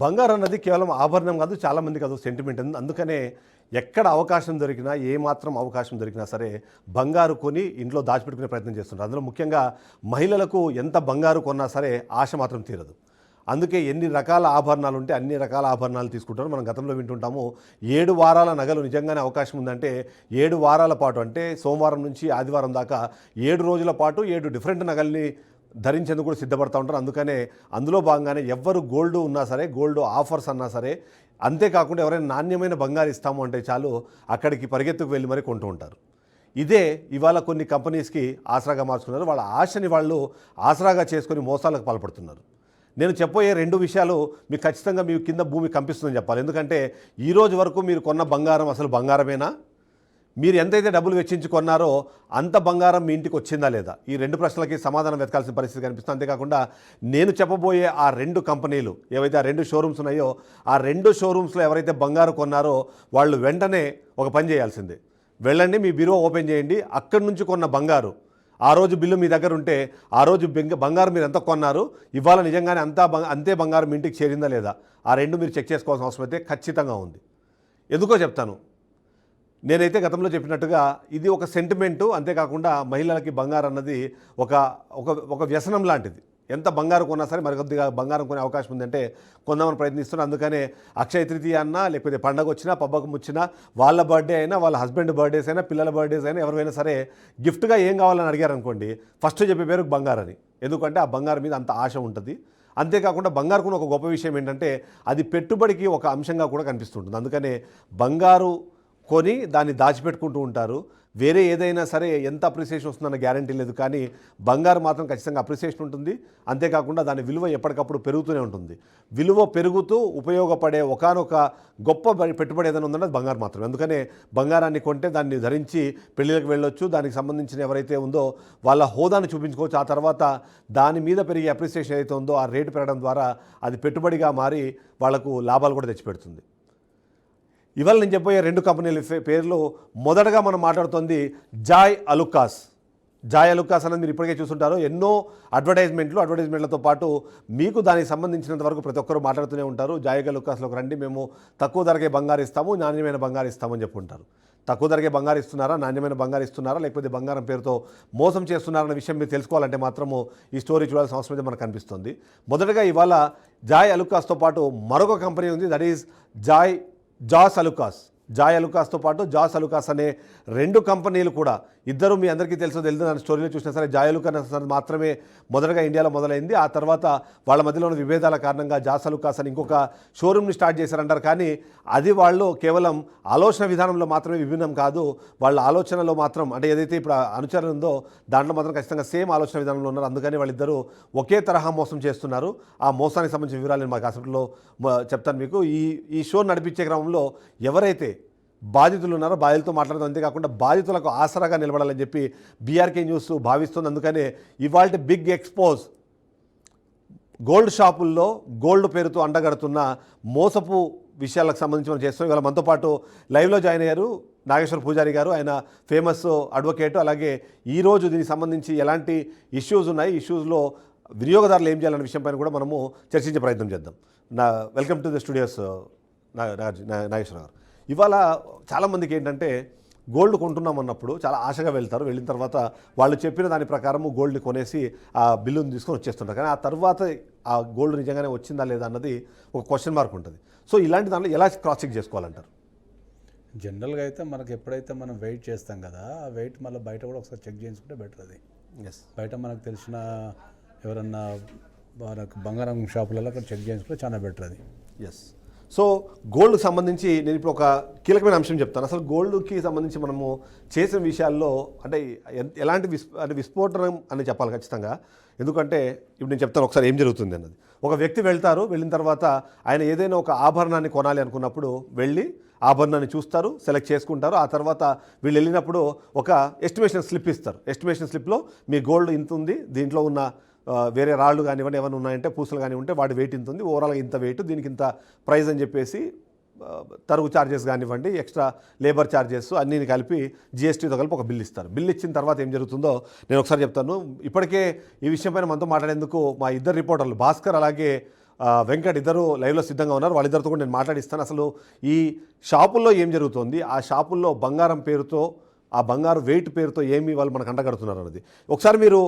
బంగారం అన్నది కేవలం ఆభరణం కాదు, చాలామందికి అది సెంటిమెంట్. అందుకనే ఎక్కడ అవకాశం దొరికినా, ఏమాత్రం అవకాశం దొరికినా సరే బంగారు కొని ఇంట్లో దాచిపెట్టుకునే ప్రయత్నం చేస్తుంటారు. అందులో ముఖ్యంగా మహిళలకు ఎంత బంగారు కొన్నా సరే ఆశ మాత్రం తీరదు. అందుకే ఎన్ని రకాల ఆభరణాలు ఉంటే అన్ని రకాల ఆభరణాలు తీసుకుంటారు. మనం గతంలో వింటుంటాము 7 వారాల నగలు నిజంగానే అవకాశం ఉందంటే 7 వారాల పాటు, అంటే సోమవారం నుంచి ఆదివారం దాకా 7 రోజుల పాటు 7 డిఫరెంట్ నగల్ని ధరించేందుకు కూడా సిద్ధపడుతూ ఉంటారు. అందుకనే అందులో భాగంగానే ఎవ్వరు గోల్డ్ ఉన్నా సరే, గోల్డ్ ఆఫర్స్ అన్నా సరే, అంతేకాకుండా ఎవరైనా నాణ్యమైన బంగారు ఇస్తాము అంటే చాలు అక్కడికి పరిగెత్తుకు వెళ్ళి మరీ కొంటూ ఉంటారు. ఇదే ఇవాళ కొన్ని కంపెనీస్కి ఆసరాగా మార్చుకున్నారు. వాళ్ళ ఆశని వాళ్ళు ఆసరాగా చేసుకొని మోసాలకు పాల్పడుతున్నారు. నేను చెప్పబోయే 2 విషయాలు మీకు ఖచ్చితంగా మీ కింద భూమి కంపిస్తుందని చెప్పాలి. ఎందుకంటే ఈ రోజు వరకు మీరు కొన్న బంగారం అసలు బంగారమేనా? మీరు ఎంతైతే డబ్బులు వెచ్చించి కొన్నారో అంత బంగారం మీ ఇంటికి వచ్చిందా లేదా? ఈ 2 ప్రశ్నలకి సమాధానం వెతకాల్సిన పరిస్థితి కనిపిస్తుంది. అంతేకాకుండా నేను చెప్పబోయే ఆ 2 కంపెనీలు ఏవైతే ఆ 2 షోరూమ్స్ ఉన్నాయో ఆ 2 షోరూమ్స్లో ఎవరైతే బంగారు కొన్నారో వాళ్ళు వెంటనే ఒక పని చేయాల్సిందే. వెళ్ళండి, మీ బీరో ఓపెన్ చేయండి. అక్కడి నుంచి కొన్న బంగారు, ఆ రోజు బిల్లు మీ దగ్గర ఉంటే ఆ రోజు బంగారు మీరు ఎంత కొన్నారు, ఇవాళ నిజంగానే అంతే బంగారం మీ ఇంటికి చేరిందా లేదా, ఆ 2 మీరు చెక్ చేసుకోవాల్సిన అవసరం అయితే ఖచ్చితంగా ఉంది. ఎందుకో చెప్తాను. నేనైతే గతంలో చెప్పినట్టుగా ఇది ఒక సెంటిమెంటు. అంతేకాకుండా మహిళలకి బంగారు అన్నది ఒక వ్యసనం లాంటిది. ఎంత బంగారు కొన్నా సరే మరికొద్దిగా బంగారం కొనే అవకాశం ఉందంటే కొందామని ప్రయత్నిస్తున్నారు. అందుకనే అక్షయ తృతీయ అన్నా, లేకపోతే పండగ వచ్చినా, పబ్బకం వచ్చినా, వాళ్ళ బర్త్డే అయినా, వాళ్ళ హస్బెండ్ బర్త్డేస్ అయినా, పిల్లల బర్త్డేస్ అయినా, ఎవరైనా సరే గిఫ్ట్గా ఏం కావాలని అడిగారు అనుకోండి, ఫస్ట్ చెప్పే పేరు బంగారని. ఎందుకంటే ఆ బంగారం మీద అంత ఆశ ఉంటుంది. అంతేకాకుండా బంగారుకున్న ఒక గొప్ప విషయం ఏంటంటే అది పెట్టుబడికి ఒక అంశంగా కూడా కనిపిస్తుంటుంది. అందుకనే బంగారు కొని దాన్ని దాచిపెట్టుకుంటూ ఉంటారు. వేరే ఏదైనా సరే ఎంత అప్రిసియేషన్ వస్తుందన్న గ్యారంటీ లేదు, కానీ బంగారు మాత్రం ఖచ్చితంగా అప్రిసియేషన్ ఉంటుంది. అంతేకాకుండా దాని విలువ ఎప్పటికప్పుడు పెరుగుతూనే ఉంటుంది. విలువ పెరుగుతూ ఉపయోగపడే ఒకానొక గొప్ప పెట్టుబడి ఏదైనా ఉందంటే అది బంగారు మాత్రమే. అందుకనే బంగారాన్ని కొంటే దాన్ని ధరించి పెళ్ళిళ్ళకి వెళ్ళొచ్చు. దానికి సంబంధించిన ఎవరైతే ఉందో వాళ్ళ హోదాను చూపించుకోవచ్చు. ఆ తర్వాత దాని మీద పెరిగే అప్రిసియేషన్ ఏదైతే ఉందో ఆ రేటు పెరగడం ద్వారా అది పెట్టుబడిగా మారి వాళ్లకు లాభాలు కూడా తెచ్చిపెడుతుంది. ఇవాళ నేను చెప్పబోయే 2 కంపెనీల పేర్లు, మొదటగా మనం మాట్లాడుతుంది జాయ్ అలుకాస్. జాయ్ అలుకాస్ అనేది మీరు ఇప్పటికే చూస్తుంటారు. ఎన్నో అడ్వర్టైజ్మెంట్లతో పాటు మీకు దానికి సంబంధించినంత వరకు ప్రతి ఒక్కరు మాట్లాడుతూనే ఉంటారు. జాయ్ అలుకాస్లోకి రండి, మేము తక్కువ ధరకే బంగారు ఇస్తాము, నాణ్యమైన బంగారు ఇస్తామని చెప్పుకుంటారు. తక్కువ ధరకే బంగారు ఇస్తున్నారా, నాణ్యమైన బంగారు ఇస్తున్నారా, లేకపోతే బంగారం పేరుతో మోసం చేస్తున్నారన్న విషయం మీరు తెలుసుకోవాలంటే మాత్రము ఈ స్టోరీ చూడాల్సిన అవసరం అయితే మనకు కనిపిస్తుంది. మొదటగా ఇవాళ జాయ్ అలుకాస్తో పాటు మరొక కంపెనీ ఉంది, దట్ ఈజ్ జాస్ అలుకాస్. జాయ్ అలుకాస్తో పాటు జాస్ అలుకాస్ అనే 2 కంపెనీలు కూడా, ఇద్దరు మీ అందరికీ తెలుసో తెలియదు, దాని స్టోరీలో చూసినా సరే జాయ్ అలుకాస్ మాత్రమే మొదటగా ఇండియాలో మొదలైంది. ఆ తర్వాత వాళ్ళ మధ్యలో ఉన్న విభేదాల కారణంగా జాస్ అలుకాస్ అని ఇంకొక షోరూమ్ని స్టార్ట్ చేశారంటారు. కానీ అది వాళ్ళు కేవలం ఆలోచన విధానంలో మాత్రమే విభిన్నం కాదు, వాళ్ళ ఆలోచనలో మాత్రం, అంటే ఏదైతే ఇప్పుడు అనుచరణ ఉందో దాంట్లో మాత్రం ఖచ్చితంగా సేమ్ ఆలోచన విధానంలో ఉన్నారు. అందుకని వాళ్ళిద్దరూ ఒకే తరహా మోసం చేస్తున్నారు. ఆ మోసానికి సంబంధించిన వివరాలు నేను మాకు అసలు చెప్తాను మీకు. ఈ షో నడిపించే క్రమంలో ఎవరైతే బాధితులు ఉన్నారో బాధితులతో మాట్లాడడం, అంతేకాకుండా బాధితులకు ఆసరాగా నిలబడాలని చెప్పి బీఆర్కే న్యూస్ భావిస్తుంది. అందుకనే ఇవాల్టి బిగ్ ఎక్స్పోజ్ గోల్డ్ షాపుల్లో గోల్డ్ పేరుతో అండగడుతున్న మోసపు విషయాలకు సంబంధించి మనం చేస్తాం. ఇవాళ మనతో పాటు లైవ్లో జాయిన్ అయ్యారు నాగేశ్వర పూజారి గారు. ఆయన ఫేమస్ అడ్వకేట్. అలాగే ఈరోజు దీనికి సంబంధించి ఎలాంటి ఇష్యూస్ ఉన్నాయి, ఇష్యూస్లో వినియోగదారులు ఏం చేయాలనే విషయం పైన కూడా మనము చర్చించే ప్రయత్నం చేద్దాం. Welcome to the studios Nageswara గారు. ఇవాళ చాలామందికి ఏంటంటే గోల్డ్ కొంటున్నామన్నప్పుడు చాలా ఆశగా వెళ్తారు. వెళ్ళిన తర్వాత వాళ్ళు చెప్పిన దాని ప్రకారము గోల్డ్ని కొనేసి ఆ బిల్లుని తీసుకొని వచ్చేస్తుంటారు. కానీ ఆ తర్వాత ఆ గోల్డ్ నిజంగానే వచ్చిందా లేదా అన్నది ఒక క్వశ్చన్ మార్క్ ఉంటుంది. సో ఇలాంటి దాంట్లో ఎలా క్రాస్ చెక్ చేసుకోవాలంటారు? జనరల్గా అయితే మనకు ఎప్పుడైతే మనం వెయిట్ చేస్తాం కదా, ఆ వెయిట్ మళ్ళీ బయట కూడా ఒకసారి చెక్ చేయించుకుంటే బెటర్. అది బయట మనకు తెలిసిన ఎవరన్నా మనకు బంగారం షాపులలో అక్కడ చెక్ చేయించుకుంటే చాలా బెటర్ అది. సో గోల్డ్కి సంబంధించి నేను ఇప్పుడు ఒక కీలకమైన అంశం చెప్తాను. అసలు గోల్డ్కి సంబంధించి మనము చేసిన విషయాల్లో అంటే ఎలాంటి విస్ఫోటనం అని చెప్పాలి ఖచ్చితంగా. ఎందుకంటే ఇప్పుడు నేను చెప్తాను ఒకసారి ఏం జరుగుతుంది అన్నది. ఒక వ్యక్తి వెళ్ళిన తర్వాత ఆయన ఏదైనా ఒక ఆభరణాన్ని కొనాలి అనుకున్నప్పుడు వెళ్ళి ఆభరణాన్ని చూస్తారు, సెలెక్ట్ చేసుకుంటారు. ఆ తర్వాత వీళ్ళు వెళ్ళినప్పుడు ఒక ఎస్టిమేషన్ స్లిప్ ఇస్తారు. ఎస్టిమేషన్ స్లిప్లో మీ గోల్డ్ ఇంత ఉంది, దీంట్లో ఉన్న వేరే రాళ్ళు కానివ్వండి ఏమైనా ఉన్నాయంటే పూసలు కానీ ఉంటే వాటి వెయిట్ ఇంత ఉంది, ఓవరాల్గా ఇంత వెయిట్, దీనికి ఇంత ప్రైస్ అని చెప్పేసి తరుగు ఛార్జెస్ కానివ్వండి, ఎక్స్ట్రా లేబర్ ఛార్జెస్ అన్నీ కలిపి జిఎస్టీతో కలిపి ఒక బిల్ ఇస్తారు. బిల్ ఇచ్చిన తర్వాత ఏం జరుగుతుందో నేను ఒకసారి చెప్తాను. ఇప్పటికే ఈ విషయం పైన మనతో మాట్లాడేందుకు మా ఇద్దరు రిపోర్టర్లు భాస్కర్ అలాగే వెంకట్ ఇద్దరు లైవ్లో సిద్ధంగా ఉన్నారు. వాళ్ళిద్దరితో కూడా నేను మాట్లాడిస్తాను. అసలు ఈ షాపుల్లో ఏం జరుగుతుంది, ఆ షాపుల్లో బంగారం పేరుతో, ఆ బంగారు వెయిట్ పేరుతో ఏమి వాళ్ళు మనకు అంటగడుతున్నారు అన్నది ఒకసారి మీరు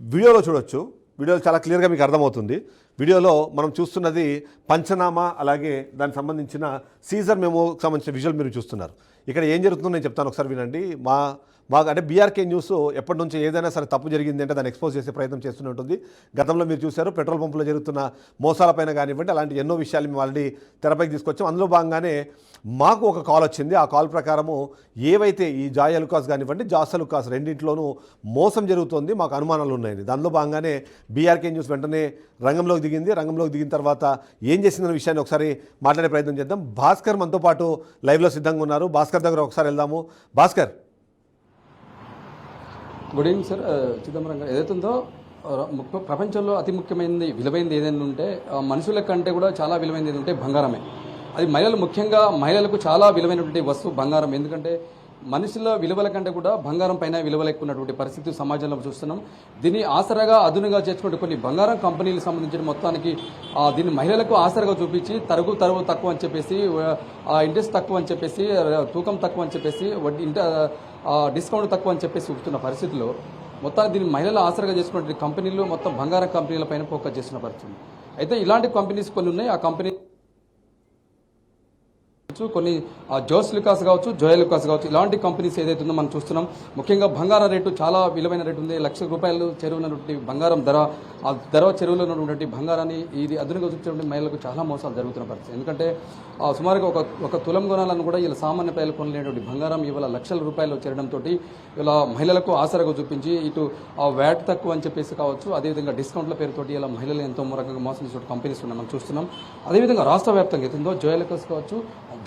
వీడియోలో చూడొచ్చు. వీడియోలో చాలా క్లియర్గా మీకు అర్థమవుతుంది. వీడియోలో మనం చూస్తున్నది పంచనామా, అలాగే దానికి సంబంధించిన సీజర్ మెమోకి సంబంధించిన విజువల్ మీరు చూస్తున్నారు. ఇక్కడ ఏం జరుగుతుందో నేను చెప్తాను, ఒకసారి వినండి. మాకు అంటే బీఆర్కే న్యూస్ ఎప్పటి నుంచి ఏదైనా సరే తప్పు జరిగింది అంటే దాన్ని ఎక్స్పోజ్ చేసే ప్రయత్నం చేస్తూనే ఉంటుంది. గతంలో మీరు చూశారు పెట్రోల్ పంపులో జరుగుతున్న మోసాలపైన కానివ్వండి, అలాంటి ఎన్నో విషయాలు మేము ఆల్రెడీ తెరపైకి తీసుకొచ్చాం. అందులో భాగంగానే మాకు ఒక కాల్ వచ్చింది. ఆ కాల్ ప్రకారము ఏవైతే ఈ జాయ్ అలుకాస్ కానివ్వండి, జాస్ అలుకాస్ రెండింటిలోనూ మోసం జరుగుతోంది, మాకు అనుమానాలు ఉన్నాయని. దానిలో భాగంగానే బీఆర్కే న్యూస్ వెంటనే రంగంలోకి దిగింది. రంగంలోకి దిగిన తర్వాత ఏం చేసిందన్న విషయాన్ని ఒకసారి మాట్లాడే ప్రయత్నం చేద్దాం. భాస్కర్ మనతో పాటు లైవ్లో సిద్ధంగా ఉన్నారు. భాస్కర్ దగ్గర ఒకసారి వెళ్దాము. Bhaskar, good evening sir. Chidambaram గారు ఏదైతే ఉందో ప్రపంచంలో అతి ముఖ్యమైనది విలువైనది ఏదైనా ఉంటే మనుషుల కంటే కూడా చాలా విలువైనది ఏదంటే బంగారమే. అది ముఖ్యంగా మహిళలకు చాలా విలువైనటువంటి వస్తువు బంగారం. ఎందుకంటే మనుషుల విలువల కంటే కూడా బంగారం పైన విలువలు ఎక్కువ ఉన్నటువంటి పరిస్థితి సమాజంలో చూస్తున్నాం. దీన్ని ఆసరాగా అదునుగా చేసుకుంటే కొన్ని బంగారం కంపెనీలకు సంబంధించిన మొత్తానికి దీన్ని మహిళలకు ఆసరాగా చూపించి తరుగు తక్కువ అని చెప్పేసి, ఇంట్రెస్ట్ తక్కువ అని చెప్పేసి, తూకం తక్కువ అని చెప్పేసి, డిస్కౌంట్ తక్కువ అని చెప్పేసి చూపుతున్న పరిస్థితిలో మొత్తాన్ని దీన్ని మహిళలు ఆసరాగా చేసుకున్న కంపెనీలు మొత్తం బంగారం కంపెనీల పైన ఫోకస్ చేస్తున్న పరిస్థితి. అయితే ఇలాంటి కంపెనీస్ కొన్ని ఉన్నాయి. ఆ కంపెనీ కొన్ని జోస్ లుకాస్ కావచ్చు, జోయల్ లుకాస్ కావచ్చు, ఇలాంటి కంపెనీస్ ఏదైతే ఉందో మనం చూస్తున్నాం. ముఖ్యంగా బంగారం రేటు చాలా విలువైన రేటు ఉంది. ₹1,00,000 చెరువున్నటువంటి బంగారం ధర, ఆ ధర చెరువులో ఉన్నటువంటి బంగారాన్ని ఇది అదునుగా చూపించే మహిళలకు చాలా మోసాలు జరుగుతున్న పరిస్థితి. ఎందుకంటే సుమారుగా ఒక తులం కొనాలని కూడా ఇలా సామాన్య ప్రజలు కొనలేనటువంటి బంగారం ఇవాళ ₹1,00,000 చేరడంతో ఇలా మహిళలకు ఆసరాగా చూపించి ఇటు వ్యాట్ తక్కువ అని చెప్పేసి కావచ్చు, అదేవిధంగా డిస్కౌంట్ల పేరుతోటి ఇలా మహిళలు ఎంతో రకంగా మోసం చేసే కంపెనీస్ ఉన్నాయి మనం చూస్తున్నాం. అదేవిధంగా రాష్ట్ర వ్యాప్తంగా ఏతుందో జోయల్ లుకాస్ కావచ్చు,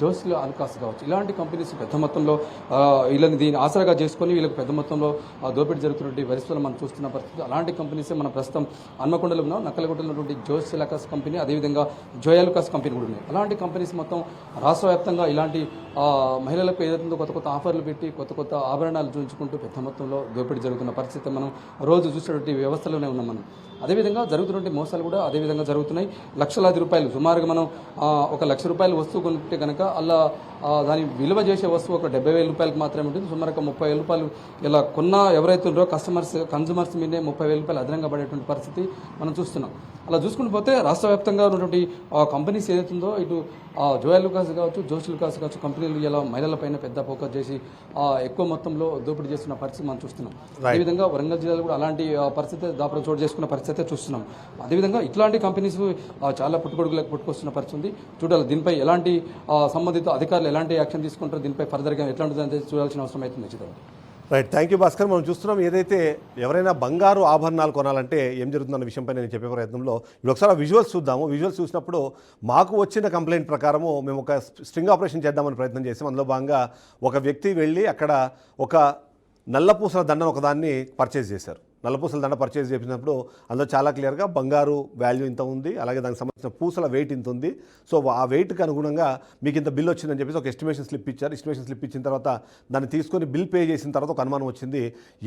జోస్ అలుకాస్ కావచ్చు, ఇలాంటి కంపెనీస్ పెద్ద మొత్తంలో వీళ్ళని దీన్ని ఆసరాగా చేసుకొని వీళ్ళకి పెద్ద మొత్తంలో దోపిడీ జరుగుతున్నటువంటి పరిస్థితులు మనం చూస్తున్న పరిస్థితి. అలాంటి కంపెనీసే మన ప్రస్తుతం హన్మకొండలో ఉన్నాం. నక్కలగుట్టలో ఉన్నటువంటి జోస్ అలుకాస్ కంపెనీ, అదేవిధంగా జోయ్ అలుకాస్ కంపెనీ కూడా ఉన్నాయి. అలాంటి కంపెనీస్ మొత్తం రాష్ట్ర వ్యాప్తంగా ఇలాంటి మహిళలకు ఏదైతుందో కొత్త కొత్త ఆఫర్లు పెట్టి కొత్త ఆభరణాలు చూపించుకుంటూ పెద్ద మొత్తంలో దోపిడీ జరుగుతున్న పరిస్థితి మనం రోజు చూసేటువంటి వ్యవస్థలోనే ఉన్నాం మనం. అదేవిధంగా జరుగుతున్నటువంటి మోసాలు కూడా అదేవిధంగా జరుగుతున్నాయి. లక్షలాది రూపాయలు, సుమారుగా మనం ₹1,00,000 వస్తువు కొనుక్కుంటే కనుక అలా దాని విలువ చేసే వస్తువు ఒక ₹70,000 మాత్రమే ఉంటుంది. సుమారుగా ₹30,000 ఇలా కొన్న ఎవరైతే ఉన్నారో కన్జ్యూమర్స్ మీదే ₹30,000 అదనంగా పడేటువంటి పరిస్థితి మనం చూస్తున్నాం. అలా చూసుకుని పోతే రాష్ట్ర వ్యాప్తంగా ఉన్నటువంటి కంపెనీస్ ఏదైతుందో ఇటు జోయల్ లుకాస్ కావచ్చు, జోస్ లుకాస్ కావచ్చు కంపెనీలు ఇలా మహిళల పైన పెద్ద ఫోకస్ చేసి ఎక్కువ మొత్తంలో దోపిడీ చేస్తున్న పరిస్థితి మనం చూస్తున్నాం. అదేవిధంగా వరంగల్ జిల్లాలో కూడా అలాంటి పరిస్థితి దాపురం చోటు చేసుకున్న పరిస్థితి చూస్తున్నాం. అదేవిధంగా ఇట్లాంటి కంపెనీస్ చాలా పుట్టుకొడుకులకు పుట్టుకొస్తున్న పరిస్థితి ఉంది. చూడాలి దీనిపై ఎలాంటి సంబంధిత అధికారులు ఎలాంటి యాక్షన్ తీసుకుంటారో, దీనిపై ఫర్దర్గా ఎట్లాంటిదంటే చూడాల్సిన అవసరం అవుతుంది. చిత్రం రైట్, థ్యాంక్ యూ భాస్కర్. మనం చూస్తున్నాం ఏదైతే ఎవరైనా బంగారు ఆభరణాలు కొనాలంటే ఏం జరుగుతుందన్న విషయంపై నేను చెప్పే ప్రయత్నంలో ఇప్పుడు ఒకసారి విజువల్స్ చూద్దాము. విజువల్స్ చూసినప్పుడు మాకు వచ్చిన కంప్లైంట్ ప్రకారము మేము ఒక స్ట్రింగ్ ఆపరేషన్ చేద్దామని ప్రయత్నం చేసాం. అందులో భాగంగా ఒక వ్యక్తి వెళ్ళి అక్కడ ఒక నల్లపూసల దండను ఒకదాన్ని పర్చేజ్ చేశారు. నల్లపూసల దండ పర్చేజ్ చేసినప్పుడు అందులో చాలా క్లియర్గా బంగారు వాల్యూ ఇంత ఉంది, అలాగే దానికి సంబంధించిన పూసల వెయిట్ ఇంత ఉంది. సో ఆ వెయిట్కి అనుగుణంగా మీకు ఇంత బిల్ వచ్చిందని చెప్పేసి ఒక ఎస్టిమేషన్ స్లిప్ ఇచ్చారు. ఎస్టిమేషన్ స్లిప్ ఇచ్చిన తర్వాత దాన్ని తీసుకొని బిల్ పే చేసిన తర్వాత ఒక అనుమానం వచ్చింది.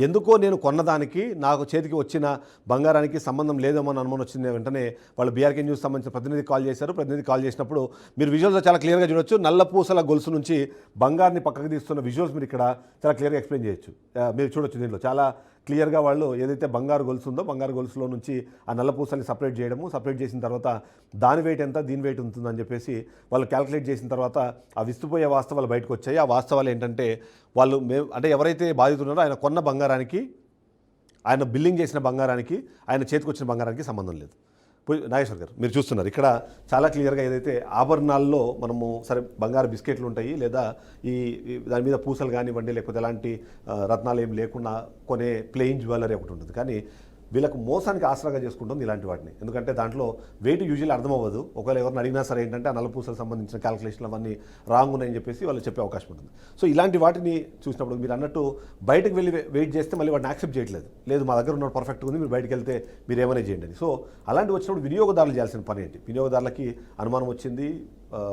ఎందుకో నేను కొన్నదానికి నాకు చేతికి వచ్చిన బంగారానికి సంబంధం లేదేమో అని అనుమానం వచ్చింది. వెంటనే వాళ్ళు బీఆర్కే న్యూస్ సంబంధించిన ప్రతినిధి కాల్ చేశారు. ప్రతినిధి కాల్ చేసినప్పుడు మీరు విజువల్స్లో చాలా క్లియర్గా చూడొచ్చు. నల్లపూసల గొలుసు నుంచి బంగారాన్ని పక్కకు తీస్తున్న విజువల్స్ మీరు ఇక్కడ చాలా క్లియర్గా ఎక్స్ప్లెయిన్ చేయొచ్చు. మీరు చూడొచ్చు దీంట్లో చాలా క్లియర్గా వాళ్ళు ఏదైతే బంగారు గొలుసు ఉందో బంగారు గొలుసులో నుంచి ఆ నల్లపూసల్ని సపరేట్ చేసిన తర్వాత దాని వెయిట్ ఎంత, దీని వెయిట్ ఉంటుందని చెప్పేసి వాళ్ళు క్యాలిక్యులేట్ చేసిన తర్వాత ఆ విస్తుపోయే వాస్తవాలు బయటకు వచ్చాయి. ఆ వాస్తవాలు ఏంటంటే వాళ్ళు అంటే ఎవరైతే బాధితున్నారో ఆయన కొన్న బంగారానికి, ఆయన బిల్లింగ్ చేసిన బంగారానికి, ఆయన చేతికి వచ్చిన బంగారానికి సంబంధం లేదు. నాగేశ్వర్ గారు మీరు చూస్తున్నారు ఇక్కడ చాలా క్లియర్గా ఏదైతే ఆభరణాల్లో మనము సరే బంగారు బిస్కెట్లు ఉంటాయి, లేదా ఈ దాని మీద పూసలు కానివ్వండి, లేకపోతే ఎలాంటి రత్నాలు ఏం లేకుండా కొనే ప్లెయిన్ జ్యువెలరీ ఒకటి ఉంటుంది. కానీ వీళ్ళకు మోసానికి ఆసరాగా చేసుకుంటుంది ఇలాంటి వాటిని. ఎందుకంటే దాంట్లో వెయిట్ యూజువల్లీ అర్థమవ్వదు. ఒకవేళ ఎవరిని అడిగినా సరే ఏంటంటే ఆ నల్లపూసలకు సంబంధించిన క్యాలిక్యులేషన్లు అవన్నీ రాంగ్ ఉన్నాయని చెప్పేసి వాళ్ళు చెప్పే అవకాశం ఉంటుంది. సో ఇలాంటి వాటిని చూసినప్పుడు మీరు అన్నట్టు బయటకు వెళ్ళి వెయిట్ చేస్తే మళ్ళీ వాటిని యాక్సెప్ట్ చేయట్లేదు. లేదు మా దగ్గర ఉన్న పర్ఫెక్ట్గా ఉంది, మీరు బయటకు వెళ్తే మీరు ఏమైనా చేయండి అని. సో అలాంటి వచ్చినప్పుడు వినియోగదారులు చేయాల్సిన పని ఏంటి? వినియోగదారులకి అనుమానం వచ్చింది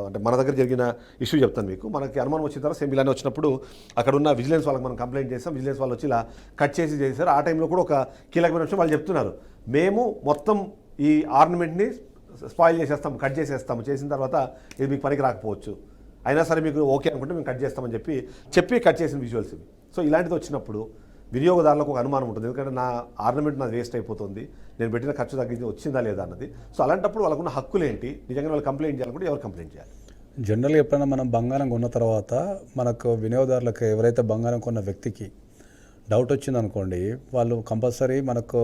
అంటే మన దగ్గర జరిగిన ఇష్యూ చెప్తాను మీకు. మనకి అనుమానం వచ్చిన తర్వాత సేమ్ ఇలానే వచ్చినప్పుడు అక్కడ ఉన్న విజిలెన్స్ వాళ్ళకి మనం కంప్లైంట్ చేస్తాం. విజిలెన్స్ వాళ్ళు వచ్చి ఇలా కట్ చేశారు. ఆ టైంలో కూడా ఒక కీలకమైన విషయం వాళ్ళు చెప్తున్నారు, మేము మొత్తం ఈ ఆర్నమెంట్ని స్పాయిల్ చేసేస్తాం, కట్ చేసేస్తాము, చేసిన తర్వాత ఇది మీకు పనికి రాకపోవచ్చు, అయినా సరే మీకు ఓకే అనుకుంటే మేము కట్ చేస్తామని చెప్పి కట్ చేసిన విజువల్స్ ఇవి. సో ఇలాంటిది వచ్చినప్పుడు వినియోగదారులకు ఒక అనుమానం ఉంటుంది, ఎందుకంటే నా ఆర్నమెంట్ నాది వేస్ట్ అయిపోతుంది, నేను పెట్టిన ఖర్చు తగ్గించి వచ్చిందా లేదా అన్నది. సో అలాంటప్పుడు వాళ్ళకున్న హక్కులు ఏంటి, నిజంగా వాళ్ళు కంప్లైంట్ చేయాలనుకుంటే ఎవరు కంప్లైంట్ చేయాలి? జనరల్గా ఎప్పుడైనా మనం బంగారం కొన్న తర్వాత మనకు వినియోగదారులకు ఎవరైతే బంగారం కొన్న వ్యక్తికి డౌట్ వచ్చిందనుకోండి, వాళ్ళు కంపల్సరీ మనకు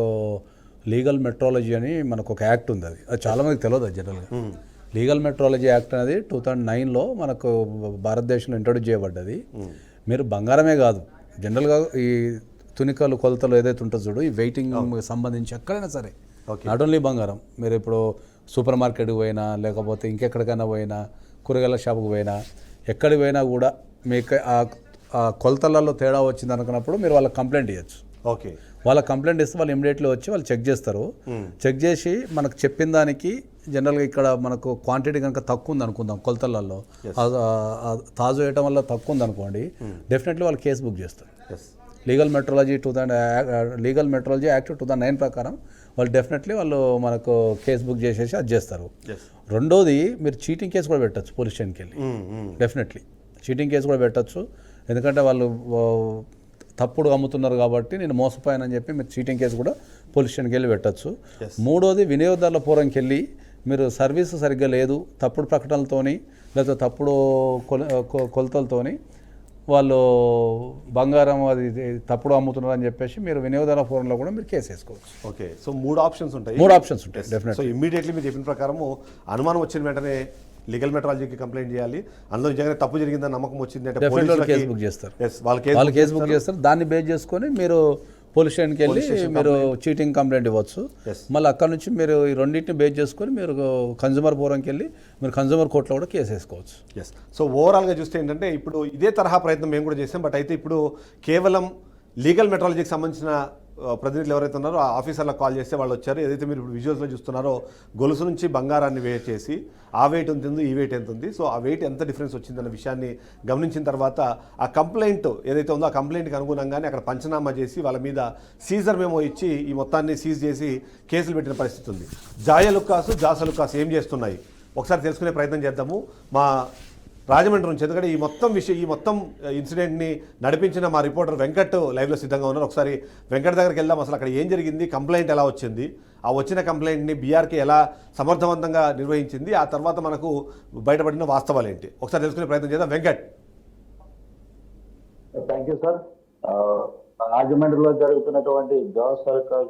లీగల్ మెట్రాలజీ అని మనకు ఒక యాక్ట్ ఉంది, అది చాలామందికి తెలియదు. అది జనరల్గా లీగల్ మెట్రాలజీ యాక్ట్ అనేది 2009లో మనకు భారతదేశంలో ఇంట్రొడ్యూస్ చేయబడ్డది. మీరు బంగారమే కాదు, జనరల్గా ఈ తునికలు కొలతలు ఏదైతే ఉంటుందో చూడు, ఈ వెయిటింగ్ సంబంధించి ఎక్కడైనా సరే, నాట్ ఓన్లీ బంగారం, మీరు ఇప్పుడు సూపర్ మార్కెట్కి పోయినా లేకపోతే ఇంకెక్కడికైనా పోయినా, కూరగాయల షాపుకి పోయినా, ఎక్కడికి పోయినా కూడా మీకు ఆ కొలతలలో తేడా వచ్చింది అనుకున్నప్పుడు మీరు వాళ్ళకి కంప్లైంట్ ఇవ్వచ్చు. ఓకే, వాళ్ళ కంప్లైంట్ ఇస్తే వాళ్ళు ఇమీడియట్లీ వచ్చి వాళ్ళు చెక్ చేస్తారు. చెక్ చేసి మనకు చెప్పిన దానికి జనరల్గా ఇక్కడ మనకు క్వాంటిటీ కనుక తక్కువ ఉంది అనుకుందాం, కొలతలలో తాజు వేయటం వల్ల తక్కువ ఉంది అనుకోండి, డెఫినెట్లీ వాళ్ళు కేసు బుక్ చేస్తారు. లీగల్ మెట్రాలజీ యాక్ట్ 2009 ప్రకారం వాళ్ళు డెఫినెట్లీ వాళ్ళు మనకు కేసు బుక్ చేసేసి అది చేస్తారు. రెండోది, మీరు చీటింగ్ కేసు కూడా పెట్టచ్చు పోలీస్ స్టేషన్కి వెళ్ళి, డెఫినెట్లీ చీటింగ్ కేసు కూడా పెట్టచ్చు. ఎందుకంటే వాళ్ళు తప్పుడు అమ్ముతున్నారు కాబట్టి నేను మోసపోయానని చెప్పి మీరు చీటింగ్ కేసు కూడా పోలీస్ స్టేషన్కి వెళ్ళి పెట్టచ్చు. మూడోది, వినియోగదారుల పూర్వంకి వెళ్ళి మీరు సర్వీసు సరిగ్గా లేదు, తప్పుడు ప్రకటనలతోని లేకపోతే తప్పుడు కొలతలతోని వాళ్ళు బంగారం అది తప్పుడు అమ్ముతున్నారు అని చెప్పేసి మీరు వినియోగదారుల ఫోరంలో కూడా మీరు కేసు వేసుకోవచ్చు. ఓకే, సో 3 ఆప్షన్స్ ఉంటాయి. డెఫినెట్. సో ఇమ్మీడియట్లీ మీరు చెప్పిన ప్రకారము అనుమానం వచ్చిన వెంటనే లీగల్ మెట్రాలజీకి కంప్లైంట్ చేయాలి. అందులో నిజంగా తప్పు జరిగిందని నమ్మకం వచ్చింది అంటే కేసు బుక్ చేస్తారు. వాళ్ళు కేసు బుక్ చేస్తారు. దాన్ని బేస్ చేసుకొని మీరు పోలీస్ స్టేషన్కి వెళ్ళి మీరు చీటింగ్ కంప్లైంట్ ఇవ్వచ్చు. మళ్ళీ అక్కడ నుంచి మీరు ఈ రెండింటిని బేస్ చేసుకొని మీరు కన్జ్యూమర్ ఫోరంకి వెళ్ళి మీరు కన్జ్యూమర్ కోర్టులో కూడా కేసు వేసుకోవచ్చు. ఎస్, సో ఓవరాల్గా చూస్తే ఏంటంటే ఇప్పుడు ఇదే తరహా ప్రయత్నం మేము కూడా చేసాం. బట్ అయితే ఇప్పుడు కేవలం లీగల్ మెట్రాలజీకి సంబంధించిన ప్రతినిధులు ఎవరైతే ఉన్నారో ఆ ఆఫీసర్లకు కాల్ చేస్తే వాళ్ళు వచ్చారు. ఏదైతే మీరు ఇప్పుడు విజువల్స్లో చూస్తున్నారో గొలుసు నుంచి బంగారాన్ని వెయిట్ చేసి ఆ వెయిట్ ఎంత ఉంది, ఈ వెయిట్ ఎంత ఉంది, సో ఆ వెయిట్ ఎంత డిఫరెన్స్ వచ్చిందన్న విషయాన్ని గమనించిన తర్వాత ఆ కంప్లైంట్ ఏదైతే ఉందో ఆ కంప్లైంట్కి అనుగుణంగానే అక్కడ పంచనామా చేసి వాళ్ళ మీద సీజర్ మెమో ఇచ్చి ఈ మొత్తాన్ని సీజ్ చేసి కేసులు పెట్టిన పరిస్థితి ఉంది. జాసలుకాసు ఏం చేస్తున్నాయి ఒకసారి తెలుసుకునే ప్రయత్నం చేద్దాము. మా రాజమండ్రి నుంచి, ఎందుకంటే ఈ మొత్తం ఇన్సిడెంట్ని నడిపించిన మా రిపోర్టర్ వెంకట్ లైవ్లో సిద్ధంగా ఉన్నారు. ఒకసారి వెంకట్ దగ్గరికి వెళ్దాం. అసలు అక్కడ ఏం జరిగింది, కంప్లైంట్ ఎలా వచ్చింది, ఆ వచ్చిన కంప్లైంట్ని బీఆర్కే ఎలా సమర్థవంతంగా నిర్వహించింది, ఆ తర్వాత మనకు బయటపడిన వాస్తవాలు ఏంటి ఒకసారి తెలుసుకునే ప్రయత్నం చేద్దాం. వెంకట్. Thank you sir. రాజమండ్రిలో జరుగుతున్నటువంటి జాబ్ సర్కార్